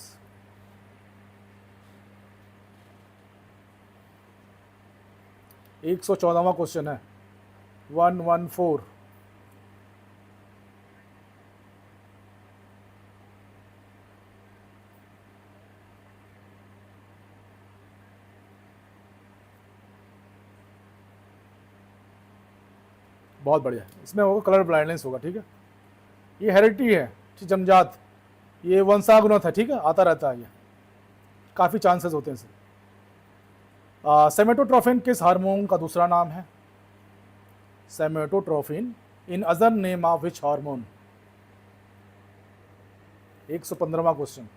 114वां क्वेश्चन है 114। बहुत बढ़िया, इसमें होगा कलर ब्लाइंडनेस होगा, ठीक है। ये हेरिडिटी है, जन्मजात, ये वंशानुगत है, ठीक है, आता रहता है, ये काफ़ी चांसेस होते हैं इससे। सेमेटोट्रोफिन किस हार्मोन का दूसरा नाम है? Somatotropin in other name of which hormone? 115वां क्वेश्चन।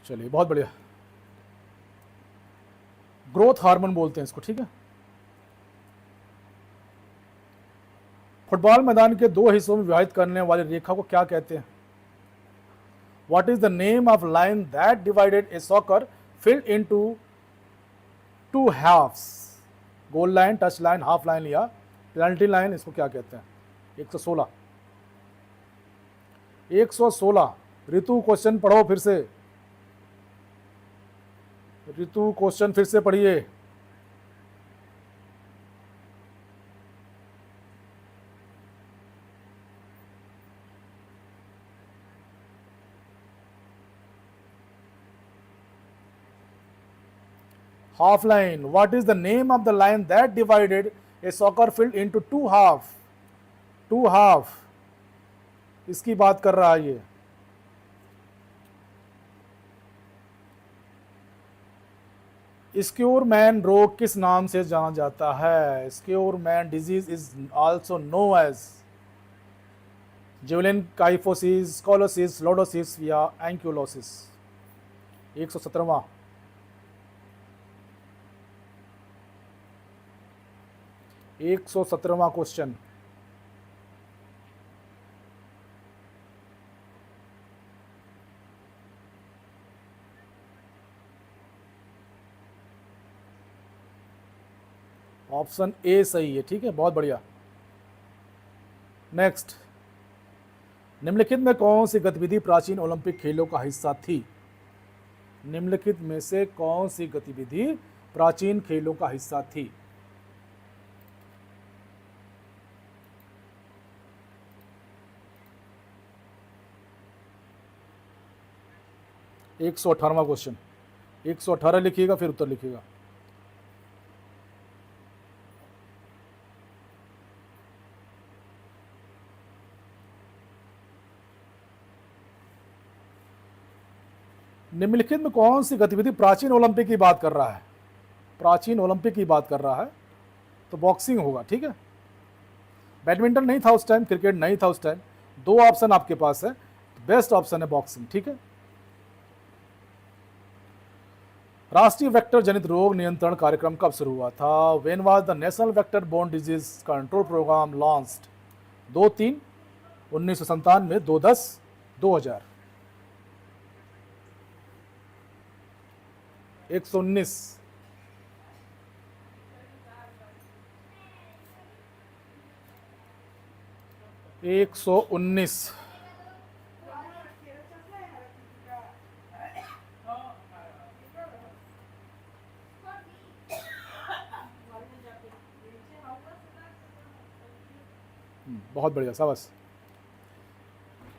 चलिए, बहुत बढ़िया। ग्रोथ हार्मोन बोलते हैं इसको, ठीक है। फुटबॉल मैदान के दो हिस्सों में विभाजित करने वाली रेखा को क्या कहते हैं? What is the name of line that divided a soccer field into two halves? Goal line, touch line, half line या पेनल्टी लाइन, इसको क्या कहते हैं? 116। 116। ऋतु क्वेश्चन पढ़ो फिर से, ऋतु क्वेश्चन फिर से पढ़िए। Half line. What is the name of the line that divided a soccer field into two half? Two half. इसकी बात कर रहा है ये। स्क्योरमैन रोग किस नाम से जाना जाता है? Scheuermann disease is also no as जेवलिन काइफोसिस, स्कोलोसिस, लोडोसिस या एंक्यूलोसिस। 117वां। एक 117वां क्वेश्चन। ऑप्शन ए सही है, ठीक है, बहुत बढ़िया। नेक्स्ट, निम्नलिखित में कौन सी गतिविधि प्राचीन ओलंपिक खेलों का हिस्सा थी? निम्नलिखित में से कौन सी गतिविधि प्राचीन खेलों का हिस्सा थी? 118वां क्वेश्चन। 118 लिखिएगा, फिर उत्तर लिखिएगा। निम्नलिखित में कौन सी गतिविधि प्राचीन ओलंपिक की बात कर रहा है? प्राचीन ओलंपिक की बात कर रहा है तो बॉक्सिंग होगा, ठीक है। बैडमिंटन नहीं था उस टाइम, क्रिकेट नहीं था उस टाइम। दो ऑप्शन आपके पास है, बेस्ट ऑप्शन है बॉक्सिंग, ठीक है। राष्ट्रीय वेक्टर जनित रोग नियंत्रण कार्यक्रम कब शुरू हुआ था? When was the national vector borne disease control programme launched? 2-3, 1997, 2-10, 2000। 119। 119। बहुत बढ़िया, शाबाश।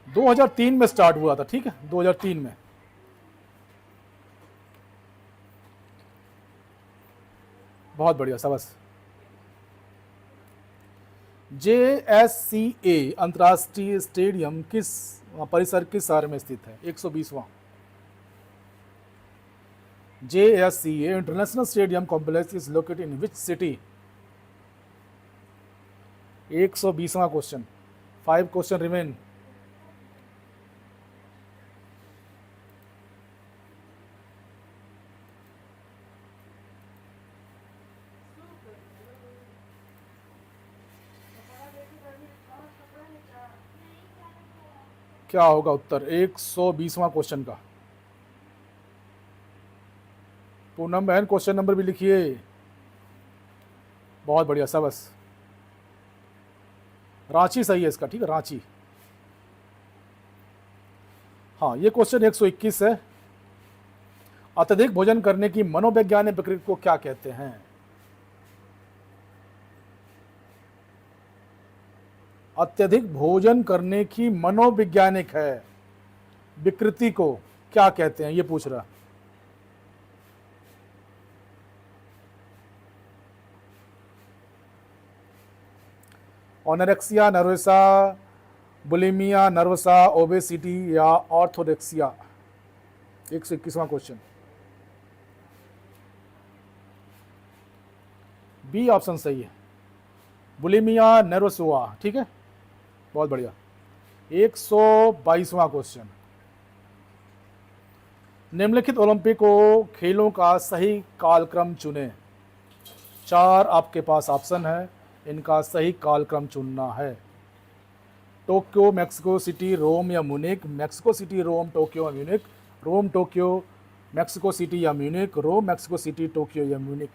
2003 में स्टार्ट हुआ था, ठीक है, 2003 में। बहुत बढ़िया, शाबाश। JSCA अंतर्राष्ट्रीय स्टेडियम किस परिसर किस शहर में स्थित है? 120वां। JSCA international stadium complex is located in which city? 120वां क्वेश्चन। 5 question remain. क्या होगा उत्तर 120वां क्वेश्चन का? पूनम बहन क्वेश्चन नंबर भी लिखिए। बहुत बढ़िया, सबस। रांची सही है इसका, ठीक है, रांची। हाँ, ये क्वेश्चन 121 है। अत्यधिक भोजन करने की मनोवैज्ञानिक प्रकृति को क्या कहते हैं? अत्यधिक भोजन करने की मनोवैज्ञानिक है विकृति को क्या कहते हैं, ये पूछ रहा। ऑनरेक्सिया नर्वसा, बुलिमिया नर्वसा, ओबेसिटी या ऑर्थोरेक्सिया? 121वां क्वेश्चन, बी ऑप्शन सही है, बुलिमिया नर्वसोआ, ठीक है, बहुत बढ़िया। 122वां क्वेश्चन, निम्नलिखित ओलंपिक खेलों का सही कालक्रम चुनें। 4 आपके पास ऑप्शन है, इनका सही कालक्रम चुनना है। टोक्यो, मैक्सिको सिटी, रोम या म्यूनिक? मैक्सिको सिटी, रोम, टोक्यो या म्यूनिक? रोम, टोक्यो, मैक्सिको सिटी या म्यूनिक? रोम, मैक्सिको सिटी, टोक्यो या म्यूनिक?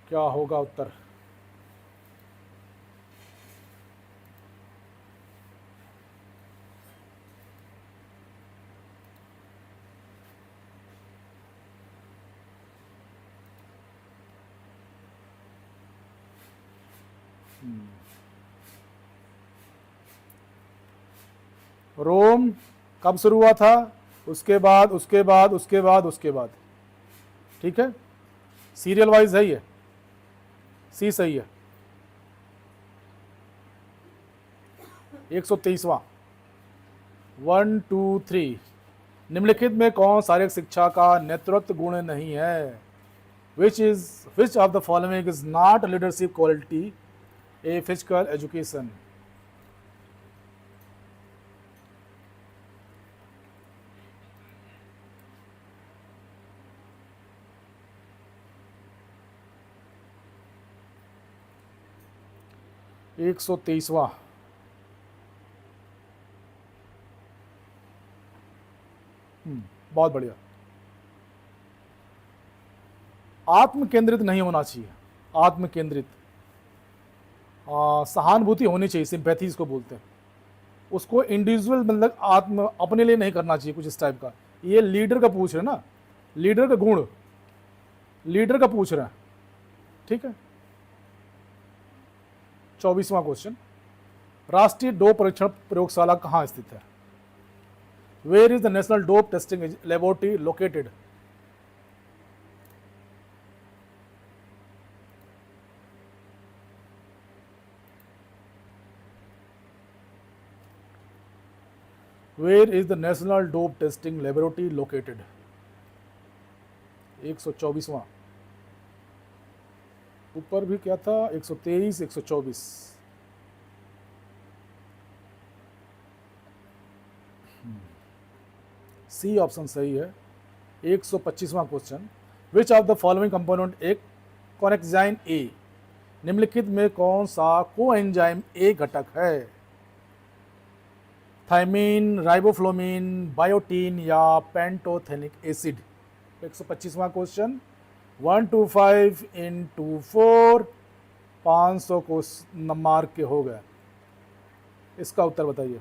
क्या होगा उत्तर? रोम कब शुरू हुआ था? उसके बाद, उसके बाद, उसके बाद, उसके बाद, ठीक है, सीरियल वाइज है ये। सी सही है। 123वां, 1 2 3, निम्नलिखित में कौन शारीरिक शिक्षा का नेतृत्व गुण नहीं है? Which of the following is not leadership quality a physical education? एक 123वां, बहुत बढ़िया। आत्म केंद्रित नहीं होना चाहिए, आत्म केंद्रित, सहानुभूति होनी चाहिए, सिंपैथी इसको बोलते हैं। उसको इंडिविजुअल मतलब आत्म अपने लिए नहीं करना चाहिए, कुछ इस टाइप का। ये लीडर का पूछ रहे हैं ना, लीडर का गुण, लीडर का पूछ रहे हैं, ठीक है। 24वां क्वेश्चन, राष्ट्रीय डोप परीक्षण प्रयोगशाला कहाँ स्थित है? Where is the national dope testing laboratory located? Where is the national dope testing laboratory located? 124वां, ऊपर भी क्या था, 123, 124। सी ऑप्शन सही है। 125वां question, which of the following component of coenzyme A? निम्नलिखित में कौन सा कोएंजाइम ए घटक है? थायमीन, राइबोफ्लोमीन, बायोटीन या पेंटोथेनिक एसिड? 125वां क्वेश्चन, 125 into 4, 500 को मार्क के हो गए। इसका उत्तर बताइए।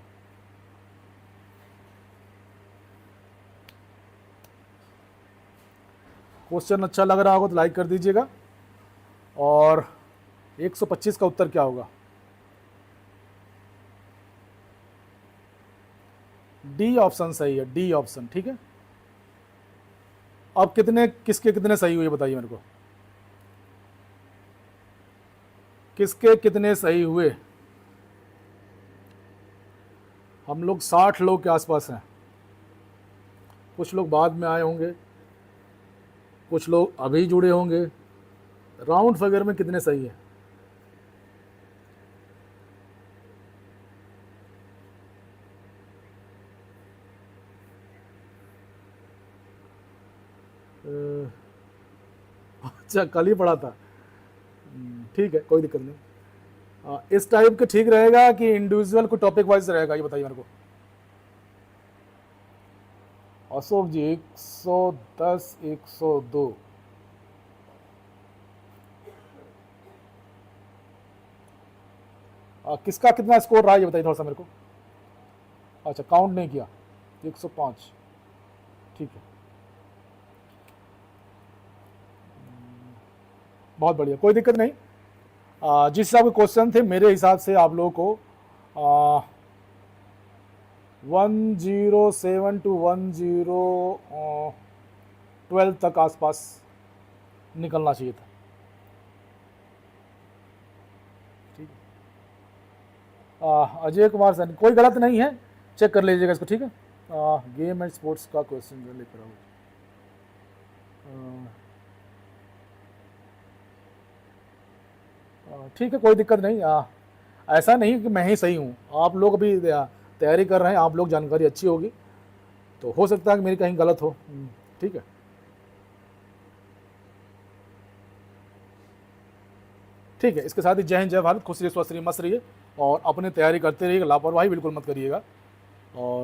क्वेश्चन अच्छा लग रहा होगा तो लाइक कर दीजिएगा। और 125 का उत्तर क्या होगा? डी ऑप्शन सही है, डी ऑप्शन, ठीक है। अब कितने, किसके कितने सही हुए बताइए मेरे को, किसके कितने सही हुए? हम लोग 60 लोग के आसपास हैं। कुछ लोग बाद में आए होंगे, कुछ लोग अभी जुड़े होंगे। राउंड फिगर में कितने सही है? अच्छा, कल ही पढ़ा था, ठीक है, कोई दिक्कत नहीं। इस टाइप के ठीक रहेगा कि इंडिविजुअल को टॉपिक वाइज रहेगा, ये बताइए मेरे को। अशोक जी 110 102। किसका कितना स्कोर रहा ये बताइए थोड़ा सा मेरे को। अच्छा काउंट नहीं किया, 105, ठीक है, बहुत बढ़िया, कोई दिक्कत नहीं। जिस हिसाब के क्वेश्चन थे मेरे हिसाब से आप लोगों को 107 to 1012 तक आसपास निकलना चाहिए था। ठीक है, अजय कुमार सर कोई गलत नहीं है, चेक कर लीजिएगा इसको, ठीक है। गेम एंड स्पोर्ट्स का क्वेश्चन जो लेकर आओ। ठीक है, कोई दिक्कत नहीं। ऐसा नहीं कि मैं ही सही हूँ, आप लोग अभी तैयारी कर रहे हैं, आप लोग जानकारी अच्छी होगी, तो हो सकता है कि मेरी कहीं गलत हो। ठीक है, ठीक है, इसके साथ ही जय हिंद, जय भारत, खुश रहिए, स्वस्थ रहिए, मस्त रहिए और अपनी तैयारी करते रहिएगा, लापरवाही बिल्कुल मत करिएगा। और